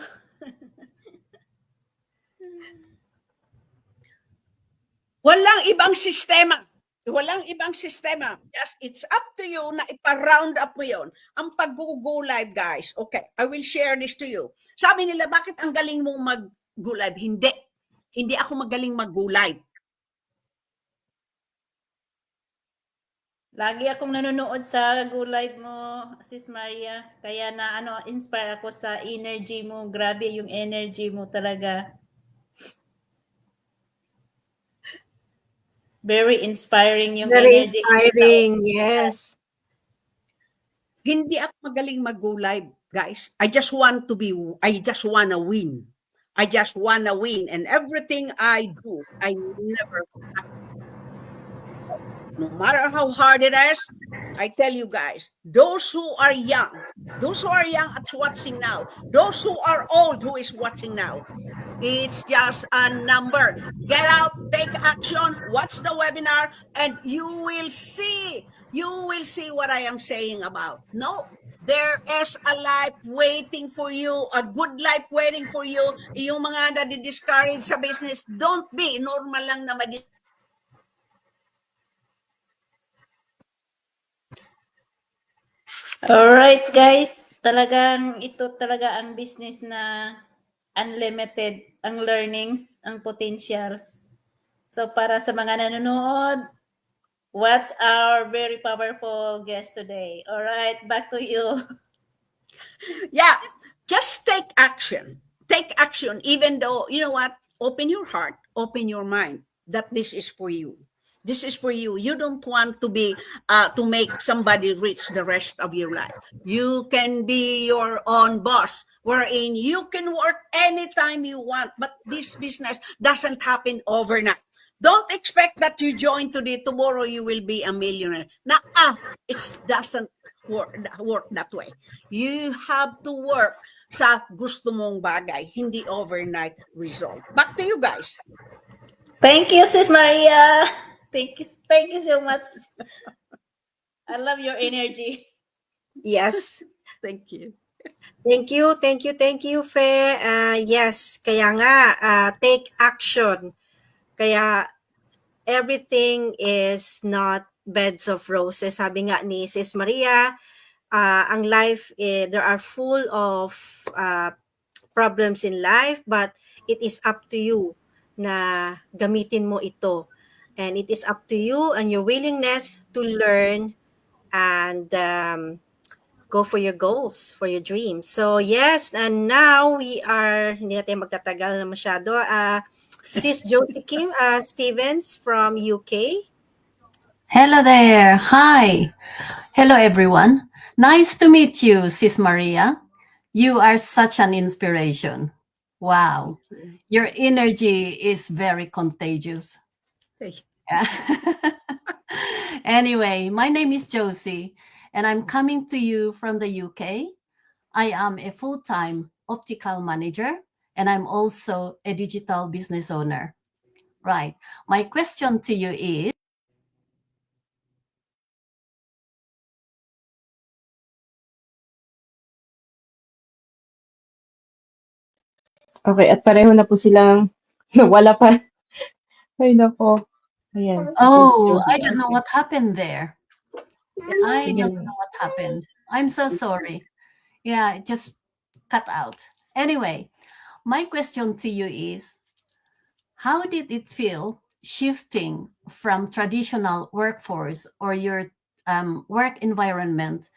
Walang ibang sistema. Walang ibang sistema. Just it's up to you na ipa-round up mo yon. Ang pag-go live, guys. Okay, I will share this to you. Sabi nila, bakit ang galing mong mag-go live? Hindi. Hindi ako magaling mag-go live. Lagi akong nanonood sa Go Live mo, Sis Maria. Kaya inspire ako sa energy mo. Grabe yung energy mo talaga. Very inspiring yung Very energy. inspiring. Yes. Hindi ako magaling mag-go live, guys. I just wanna win. I just wanna win. And everything I do, I never. No matter how hard it is, I tell you guys, those who are young at watching now, those who are old who is watching now, it's just a number. Get out, take action, watch the webinar, and you will see what I am saying about. No, there is a life waiting for you, a good life waiting for you. Yung mga nadi-discourage sa business, don't be. Normal lang na Alright guys, ito talaga ang business na unlimited, ang learnings, ang potentials. So para sa mga nanonood, what's our very powerful guest today? All right, back to you. Yeah, just take action. Take action, even though, you know what? Open your heart, open your mind that this is for you. This is for you. You don't want to be, to make somebody rich the rest of your life. You can be your own boss, wherein you can work anytime you want, but this business doesn't happen overnight. Don't expect that you join today, tomorrow you will be a millionaire. It doesn't work that way. You have to work sa gusto mong bagay, hindi overnight result. Back to you guys. Thank you, Sis Maria. Thank you so much. I love your energy. Yes. Thank you. Thank you, Fe. Yes, kaya nga, take action. Kaya everything is not beds of roses. Sabi nga ni Sis Maria, ang life, there are full of problems in life, but it is up to you na gamitin mo ito. And it is up to you and your willingness to learn and go for your goals, for your dreams. So yes, and now we are, hindi natin magtatagal na masyado. Sis Josie Kim Stevens from UK. Hello there. Hi. Hello, everyone. Nice to meet you, Sis Maria. You are such an inspiration. Wow. Your energy is very contagious. Thank you. Yeah. Anyway, my name is Josie, and I'm coming to you from the UK. I am a full-time optical manager, and I'm also a digital business owner. Right. My question to you is, Okay, at pareho na po silang nawala pa. Ay, nako. Ayan. oh, Josie. I don't know what happened there. I Sige don't lang. know what happened. I'm so sorry. Yeah, it just cut out. Anyway, my question to you is, how did it feel shifting from traditional workforce or your work environment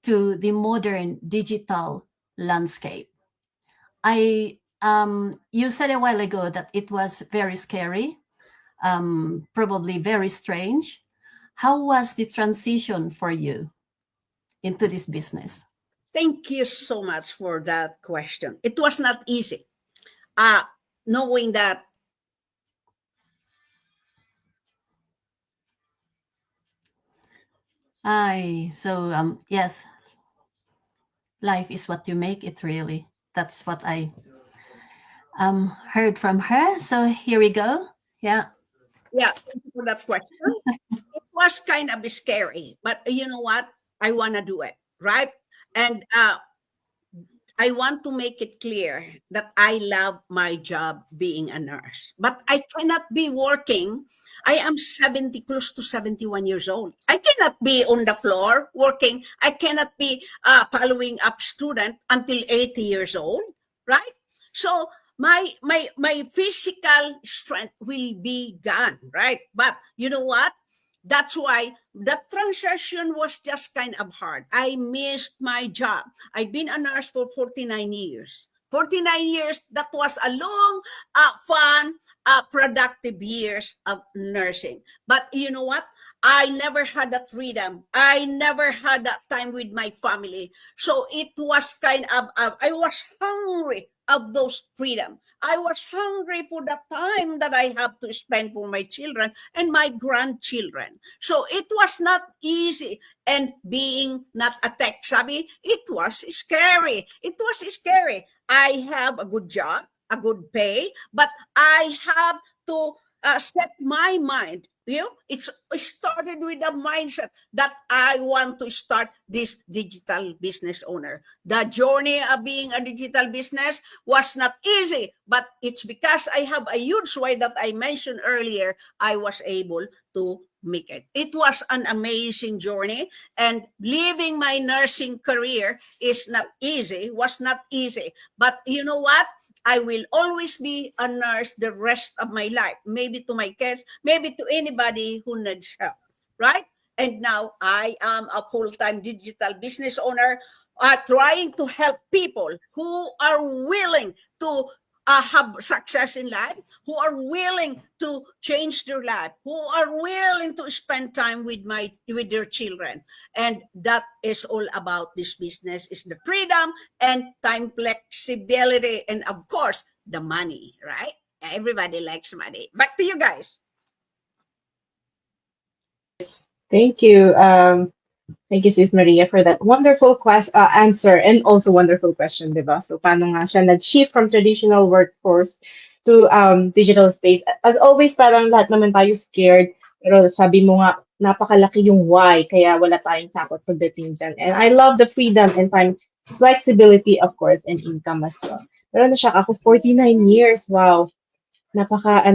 to the modern digital landscape? You said a while ago that it was very scary, probably very strange. How was the transition for you into this business? Thank you so much for that question. It was not easy. Knowing that Yes, life is what you make it, really. That's what I heard from her. So here we go. Yeah. Yeah, thank you for that question. It was kind of scary, but you know what? I want to do it, right? And I want to make it clear that I love my job being a nurse, but I cannot be working. I am 70, close to 71 years old. I cannot be on the floor working. I cannot be following up student until 80 years old, right? So my physical strength will be gone, right? But you know what? That's why that transition was just kind of hard. I missed my job. I've been a nurse for 49 years. 49 years, that was a long, fun, productive years of nursing. But you know what? I never had that freedom. I never had that time with my family. So it was kind of, I was hungry of those freedom. I was hungry for the time that I have to spend for my children and my grandchildren. So it was not easy. And being not a tech savvy, it was scary. It was scary. I have a good job, a good pay, but I have to set my mind. You know, it started with the mindset that I want to start this digital business owner. The journey of being a digital business was not easy, but it's because I have a huge why that I mentioned earlier, I was able to make it. It was an amazing journey, and leaving my nursing career is not easy, was not easy. But you know what? I will always be a nurse the rest of my life, maybe to my kids, maybe to anybody who needs help, right? And now I am a full-time digital business owner, trying to help people who are willing to have success in life, who are willing to change their life, who are willing to spend time with their children. And that is all about this business, is the freedom and time flexibility, and of course the money, right? Everybody likes money. Back to you guys. Thank you. Thank you, Sis Maria, for that wonderful answer and also wonderful question, di ba? So, paano nga siya nag-shift from traditional workforce to digital space? As always, parang lahat naman tayo scared. Pero sabi mo nga, napakalaki yung why, kaya wala tayong takot pagdating dyan. And I love the freedom and time flexibility, of course, and income as well. Pero na-shock ako, 49 years. Wow. Napaka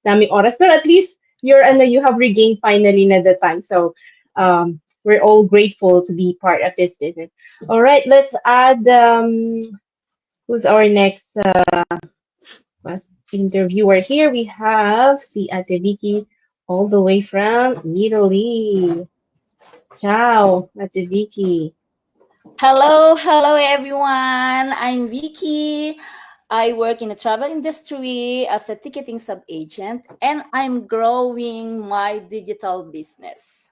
daming oras. But at least, you have regained finally na the time. So, we're all grateful to be part of this business. All right, let's add who's our next interviewer here. We have si Ate Vicky all the way from Italy. Ciao, Ate Vicky. Hello, hello everyone. I'm Vicky. I work in the travel industry as a ticketing sub-agent, and I'm growing my digital business.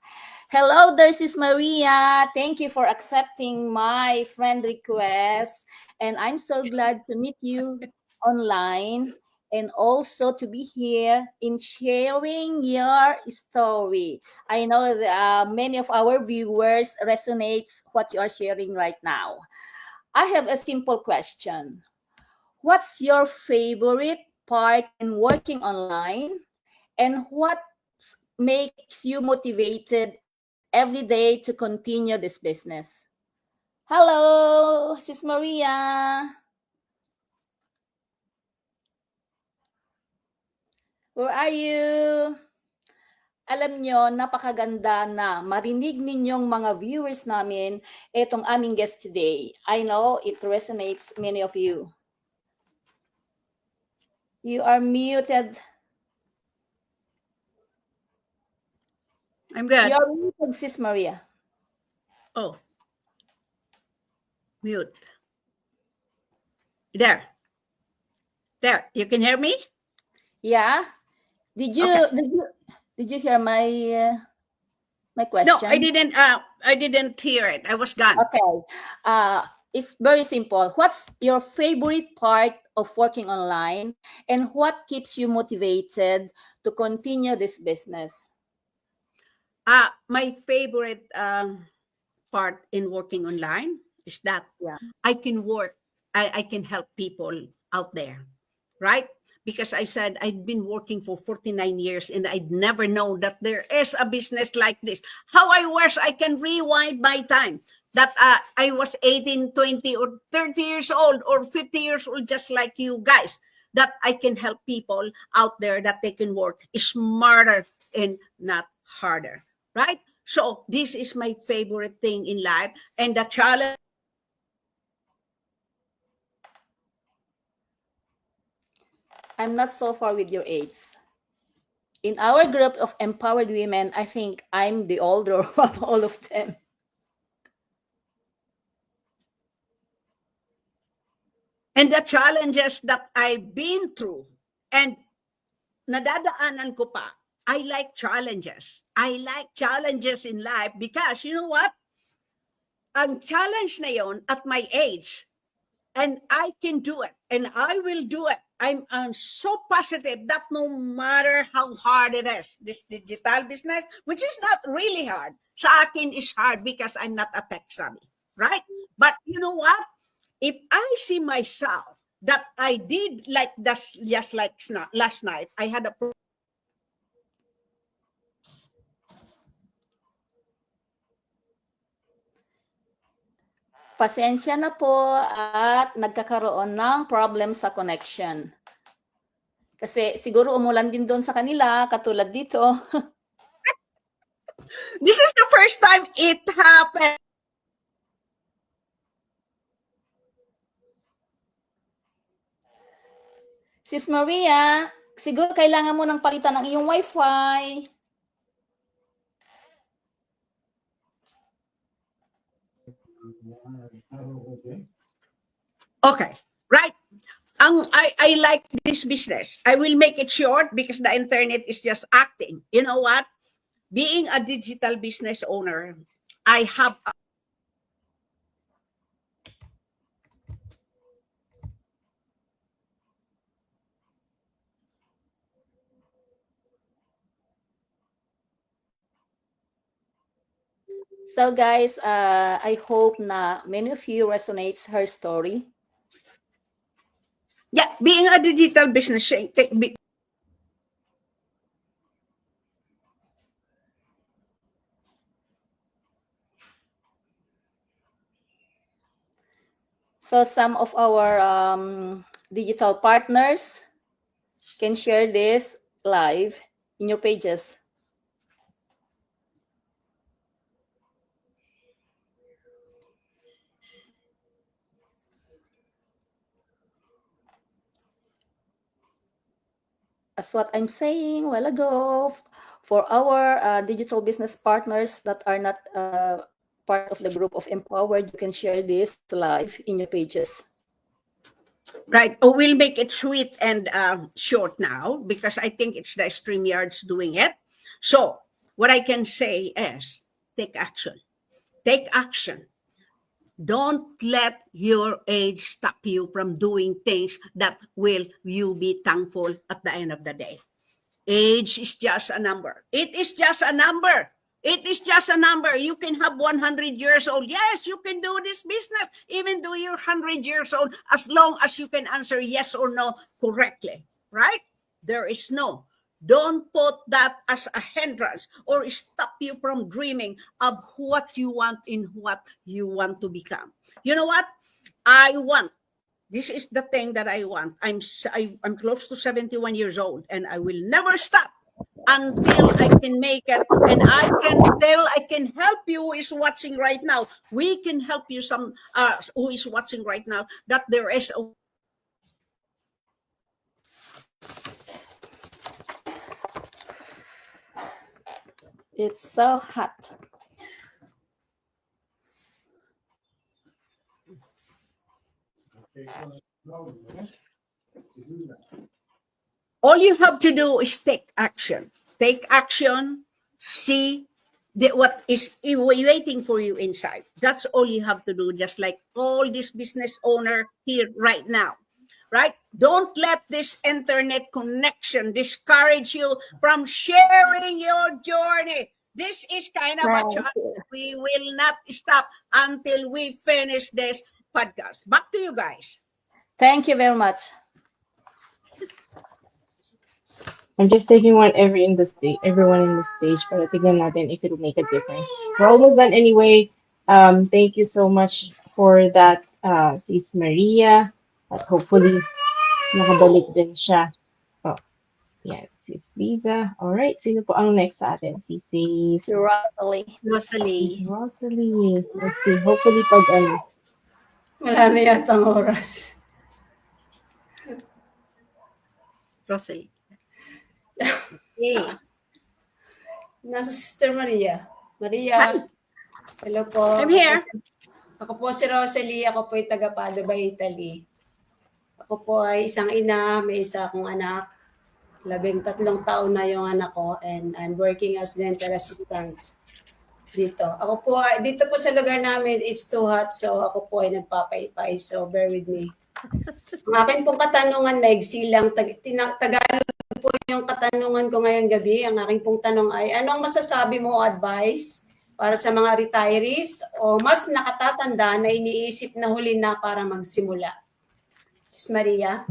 Hello there, Sis Maria. Thank you for accepting my friend request, and I'm so glad to meet you online and also to be here in sharing your story. I know that many of our viewers resonates what you are sharing right now. I have a simple question. What's your favorite part in working online, and what makes you motivated every day to continue this business? Hello, Sis Maria. Where are you? Alam nyo, napakaganda na marinig ninyong mga viewers namin itong aming guest today. I know it resonates many of you. You are muted. I'm good. You're muted, Sis Maria. Oh, mute. There. You can hear me? Yeah. Did you hear my my question? No, I didn't. I didn't hear it. I was gone. Okay. It's very simple. What's your favorite part of working online, and what keeps you motivated to continue this business? My favorite part in working online is that I can work. I can help people out there, right? Because I said I'd been working for 49 years and I'd never known that there is a business like this. How I wish I can rewind my time, that I was 18, 20, or 30 years old or 50 years old, just like you guys, that I can help people out there that they can work smarter and not harder, right? So this is my favorite thing in life, and the challenge. I'm not so far with your age. In our group of empowered women, I think I'm the older of all of them. And the challenges that I've been through and nadadaanan ko pa, I like challenges. I like challenges in life because you know what? Ang challenge na yon at my age, and I can do it, and I will do it. I'm so positive that no matter how hard it is, this digital business, which is not really hard, sa akin is hard because I'm not a tech savvy, right? But you know what? If I see myself that I did like this, just like last night, I had a Pasensya na po at nagkakaroon ng problem sa connection. Kasi siguro umulan din doon sa kanila, katulad dito. This is the first time it happened. Sis Maria, siguro kailangan mo ng palitan ng iyong wifi. Okay, right. I like this business. I will make it short because the internet is just acting. You know what? Being a digital business owner, I have So guys, I hope na many of you resonates her story. yeah, being a digital business So some of our digital partners can share this live in your pages. As what I'm saying a while ago, for our digital business partners that are not part of the group of Empowered, you can share this live in your pages. right. Oh, we'll make it sweet and short now because I think it's the StreamYards doing it. So what I can say is take action. Take action. Don't let your age stop you from doing things that will you be thankful at the end of the day. Age is just a number. It is just a number. It is just a number. You can have 100 years old. Yes, you can do this business even though you're 100 years old as long as you can answer yes or no correctly, right? There is no. Don't put that as a hindrance or stop you from dreaming of what you want in what you want to become. You know what? This is the thing that I want. I'm close to 71 years old and I will never stop until I can make it. And I can help you who is watching right now. We can help you who is watching right now that there is a It's so hot. all you have to do is take action. Take action. See what is waiting for you inside. That's all you have to do, just like all this business owner here right now. Right? Don't let this internet connection discourage you from sharing your journey. This is kind of a challenge. We will not stop until we finish this podcast. Back to you guys. Thank you very much. I'm just taking everyone in the stage para tignan natin if it'll make a difference. We're almost done anyway. Thank you so much for that, Sis Maria. At hopefully, nakabalik din siya. Oh, yeah, Sis Liza. All right, sino po ang next sa atin? Si Rosalie. Rosalie. Let's see. Hopefully, pag Wala na yata ang oras. Rosalie. Hey. Nasa Sister Maria. Maria, hello po. I'm here. Ako po si Rosalie. Ako po ay taga Padova, Italy. Ako po ay isang ina, may isa akong anak. 13 taon na yung anak ko and I'm working as dental assistant dito. Ako po, dito po sa lugar namin, it's too hot, so ako po ay nagpapaypay, so bear with me. Ang akin pong katanungan, maigsi lang, Tagalog po yung katanungan ko ngayong gabi. Ang aking pong tanong ay, anong masasabi mo o advice para sa mga retirees o mas nakatatanda na iniisip na huli na para magsimula? Sis Maria?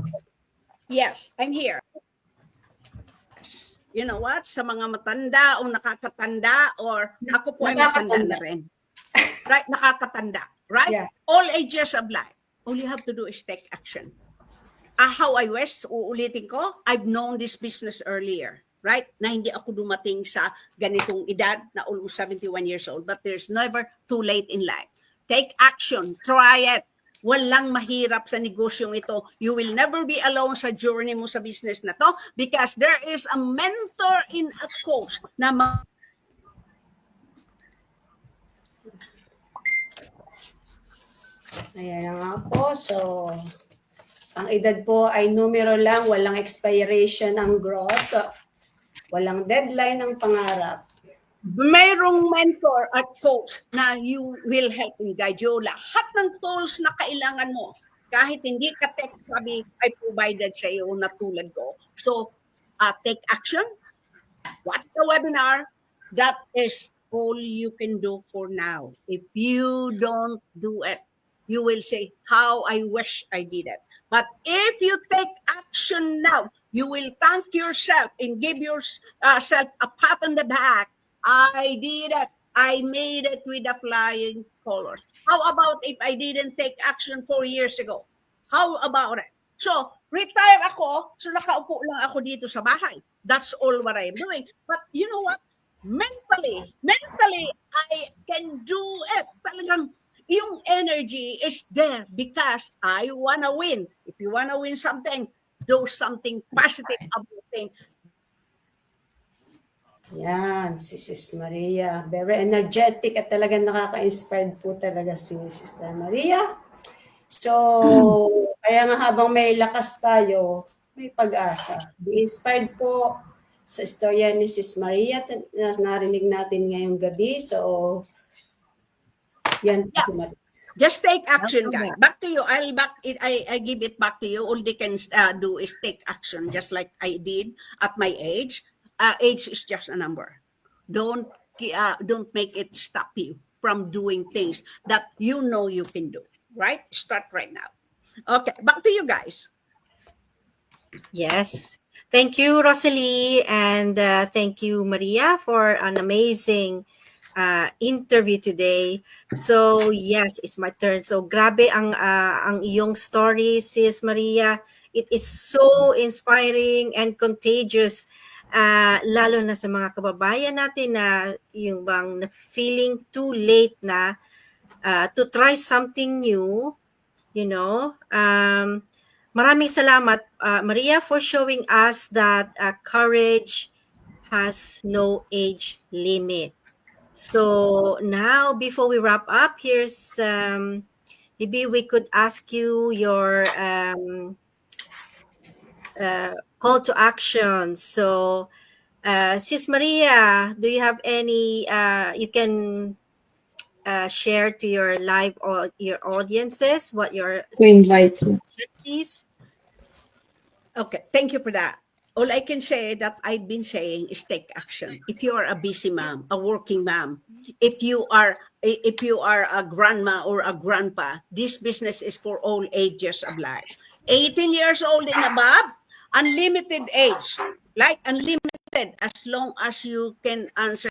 Yes, I'm here. You know what? Sa mga matanda o nakakatanda or ako po ay matanda na rin. Right? Nakakatanda. Right? Yeah. All ages of life. All you have to do is take action. How I wish, uulitin ko, I've known this business earlier. Right? Na hindi ako dumating sa ganitong edad na almost 71 years old. But there's never too late in life. Take action. Try it. Walang mahirap sa negosyong ito. You will never be alone sa journey mo sa business na to because there is a mentor in a coach na Ayan nga po. So, ang edad po ay numero lang, walang expiration ang growth, walang deadline ang pangarap. mayroong mentor at coach na you will help and guide you. Lahat ng tools na kailangan mo, kahit hindi ka tech savvy, ay provided sa iyo na tulad ko. So, take action, watch the webinar. That is all you can do for now. If you don't do it, you will say, how I wish I did it. But if you take action now, you will thank yourself and give yourself a pat on the back. I did it. I made it with the flying colors. How about if I didn't take action 4 years ago? How about it? So, retire ako, so nakaupo lang ako dito sa bahay. That's all what I'm doing. But you know what? Mentally, I can do it. Talagang yung energy is there because I wanna win. If you wanna win something, do something positive about things. Yan, si Sis Maria. Very energetic at talagang nakaka-inspired po talaga si Sister Maria. So, kaya nga habang may lakas tayo, may pag-asa. Be inspired po sa istorya ni Sis Maria na narinig natin ngayong gabi. So, yan po si Maria. Just take action, guys. Back to you. I give it back to you. All they can do is take action, just like I did at my age. Age is just a number. Don't make it stop you from doing things that you know you can do. Right? Start right now. Okay, back to you guys. Yes. Thank you, Rosalie, and thank you, Maria, for an amazing interview today. So, yes, it's my turn. So, grabe ang iyong story, Sis Maria. It is so inspiring and contagious. Lalo na sa mga kababayan natin na yung bang feeling too late na to try something new, you know. Maraming salamat, Maria, for showing us that courage has no age limit. So now, before we wrap up, here's maybe we could ask you your call to action. So, Sis Maria, do you have any you can share to your live or your audiences what your To invite you. please? Okay, thank you for that. All I can say that I've been saying is take action. If you are a busy mom, a working mom, if you are a grandma or a grandpa, this business is for all ages of life. 18 years old and above, unlimited age, like unlimited as long as you can answer.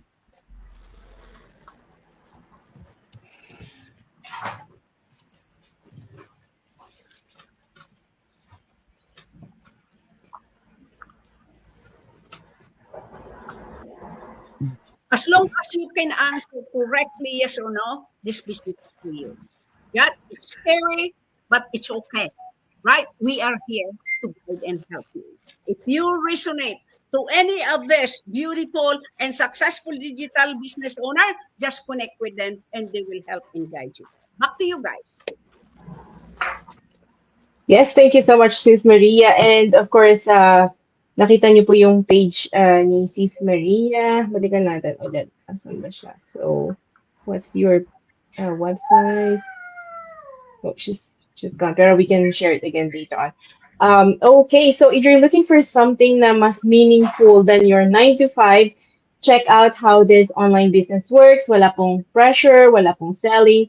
As long as you can answer correctly yes or no, this business is for you. Yeah, it's scary, but it's okay, right? We are here to guide and help you. If you resonate to any of this beautiful and successful digital business owner, just connect with them and they will help and guide you. Back to you guys. Yes, thank you so much, Sis Maria. And of course, nakita niyo po yung page ni Sis Maria. Balikan natin ulit. Asan ba siya? So, what's your website? Oh, she's gone. Pero we can share it again later on. Okay, so if you're looking for something na mas meaningful than your 9 to 5, check out how this online business works. Wala pong pressure, wala pong selling.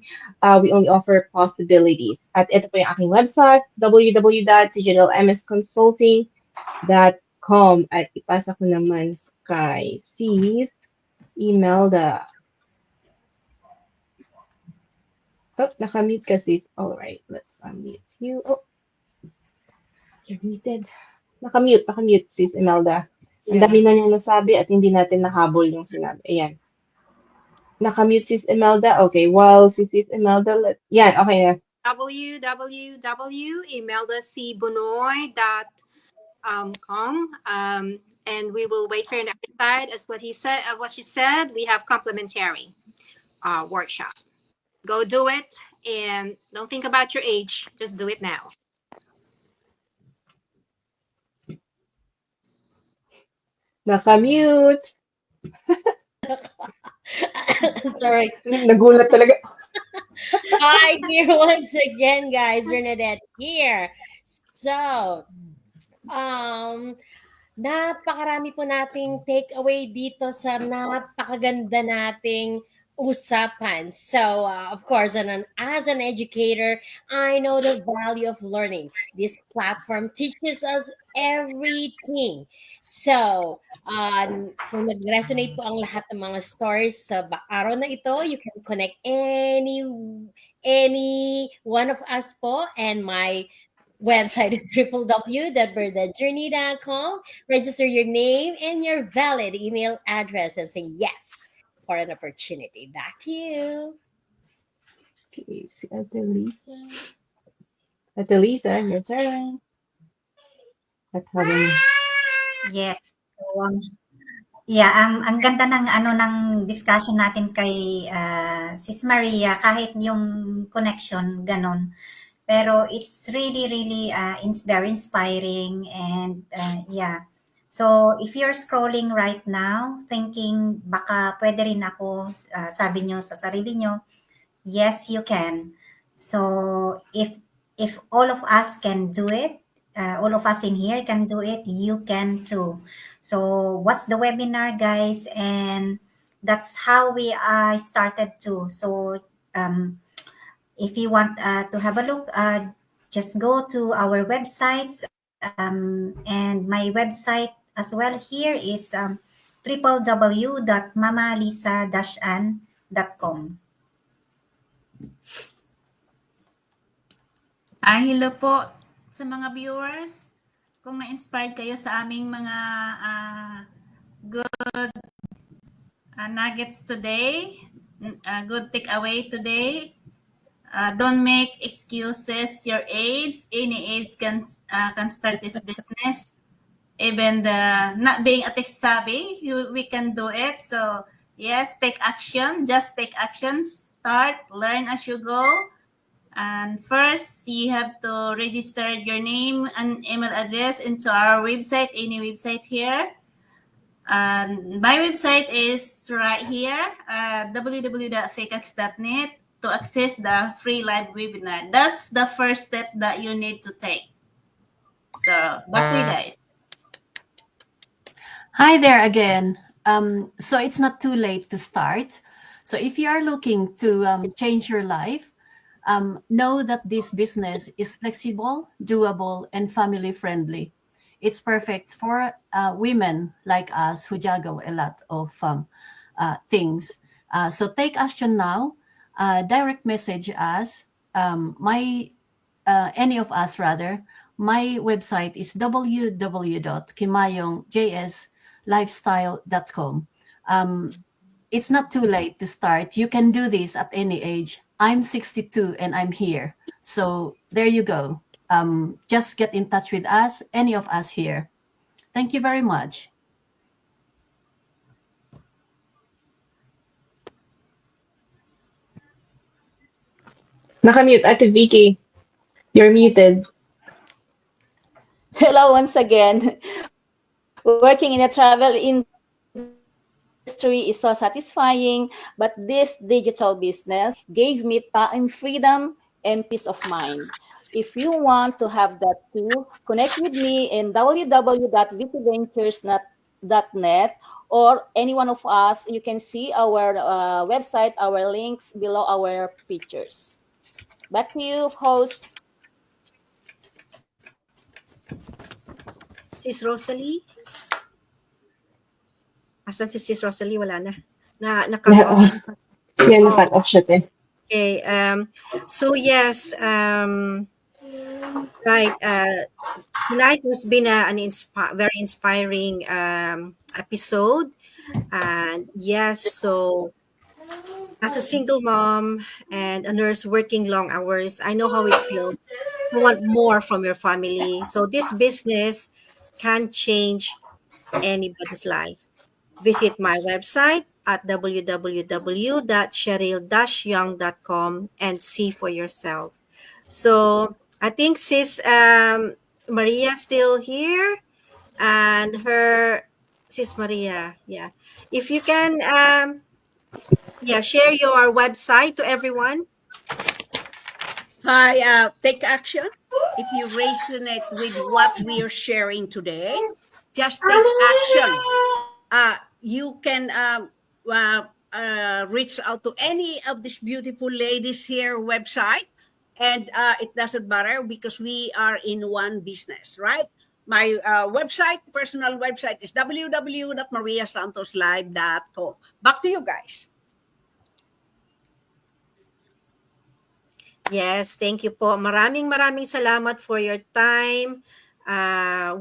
We only offer possibilities. At ito po yung aking website, www.digitalmsconsulting.com. At ipasa ko naman kay Sis Imelda. Oh, nakamute ka, Sis. All right, let's unmute you. Oh, you're muted. Nakamute, Sis Imelda. Ang dami na niyang nasabi at hindi natin nahabol yung sinabi. Ayan. Nakamute, Sis Imelda. Okay, while si Sis Imelda, yan, okay. www.imeldaCbunoy.com. And we will wait for you on the other side. As what she said, we have complimentary workshop. Go do it, and don't think about your age. Just do it now. Naka-mute. Sorry. Nagulat talaga. Hi here once again, guys. Bernadette here. So, napakarami po nating takeaway dito sa napakaganda nating usapan. So, of course, as an educator, I know the value of learning. This platform teaches us everything. So, kung nag-resonate po ang lahat ng mga stories sa araw na ito, you can connect any one of us po, and my website is www.bernadjourney.com. Register your name and your valid email address and say yes for an opportunity. Back to you. Okay, si Ate Lisa. Ate Lisa, your turn. Yes. So, yeah, ang ganda ng ng discussion natin kay Sis Maria, kahit yung connection ganon. Pero it's really very inspiring, and yeah. So if you're scrolling right now thinking baka pwede rin ako, sabi nyo sa sarili nyo, yes, you can. So if all of us can do it, all of us in here can do it, you can too. So watch the webinar, guys, and that's how we started too. So if you want to have a look, just go to our websites, and my website as well here is www.mamalisa-an.com. Hello po sa mga viewers. Kung na-inspired kayo sa aming mga good nuggets today, good takeaway today, don't make excuses your age. Any age can start this business. Even the not being a tech savvy, we can do it. So yes, take action. Just take action. Start, learn as you go. And first, you have to register your name and email address into our website, any website here. My website is right here, www.fakex.net, to access the free live webinar. That's the first step that you need to take. So, back to you guys. Hi there again. So it's not too late to start. So if you are looking to change your life, know that this business is flexible, doable, and family friendly. It's perfect for women like us who juggle a lot of things. So take action now. Direct message us. Any of us rather. My website is www.kimayongjslifestyle.com. It's not too late to start. You can do this at any age. I'm 62 and I'm here. So there you go. Just get in touch with us, any of us here. Thank you very much. Nakamute, Ate Vicky. You're muted. Hello once again. Working in a travel industry is so satisfying, but this digital business gave me time freedom and peace of mind. If you want to have that too, connect with me in www.vtventures.net or any one of us. You can see our website, our links below our pictures. Back to you, host. Sis Rosalie? Asan si Sis Rosalie? Wala na. Naka-cut off. Yeah, naka-cut off siya, te. Okay. So yes, right. Tonight has been an very inspiring episode, and yes, so As a single mom and a nurse working long hours, I know how it feels to want more from your family. So this business can change anybody's life. Visit my website at www.cheryl-young.com and see for yourself. So I think sis Maria still here, and her sis Maria, yeah. If you can share your website to everyone. Hi, take action. If you resonate with what we are sharing today, just take action. You can reach out to any of these beautiful ladies here website, and it doesn't matter because we are in one business, right? My personal website is www.mariasantoslive.com. Back to you guys. Yes, thank you po. Maraming salamat for your time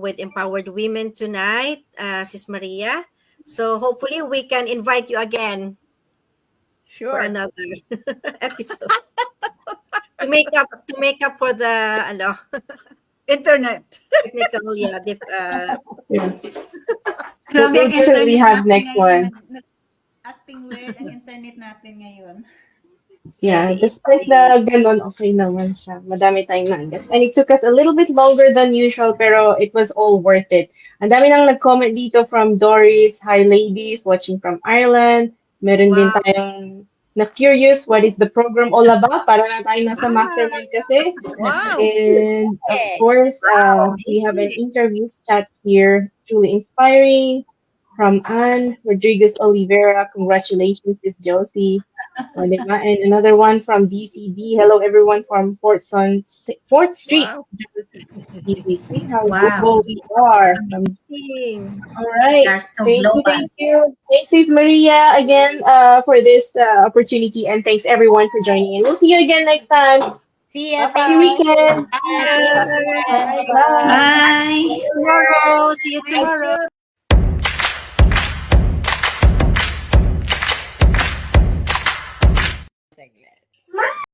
with Empowered Women tonight, Sis Maria. So hopefully we can invite you again for Sure. another episode. to make up for the Internet. technical Yeah. Grabe We'll ang definitely internet have natin next ngayon. one. Acting weird ang internet natin ngayon. Yeah, Yes, it is. despite the ganon, okay naman siya. Madami tayong naanggap. And it took us a little bit longer than usual, pero it was all worth it. Ang dami nang nag-comment dito from Doris. Hi, ladies, watching from Ireland. Meron din Wow. tayong na-curious, what is the program all about? Para na tayo nasa mastermind kasi. Wow. And of course, we have an interviews chat here, truly inspiring. From Anne Rodriguez Oliveira, congratulations, Miss Josie. O, diba? And another one from DCD. Hello, everyone from Fourth Street. Wow. DCC, how Wow. global we are. Amazing. All right. They are so Thank you, global. thank you. Thanks, Miss Maria, again for this opportunity. And thanks, everyone, for joining in. We'll see you again next time. See ya. Happy Thanks. weekend. Bye. Bye. Bye. Tomorrow. See you tomorrow.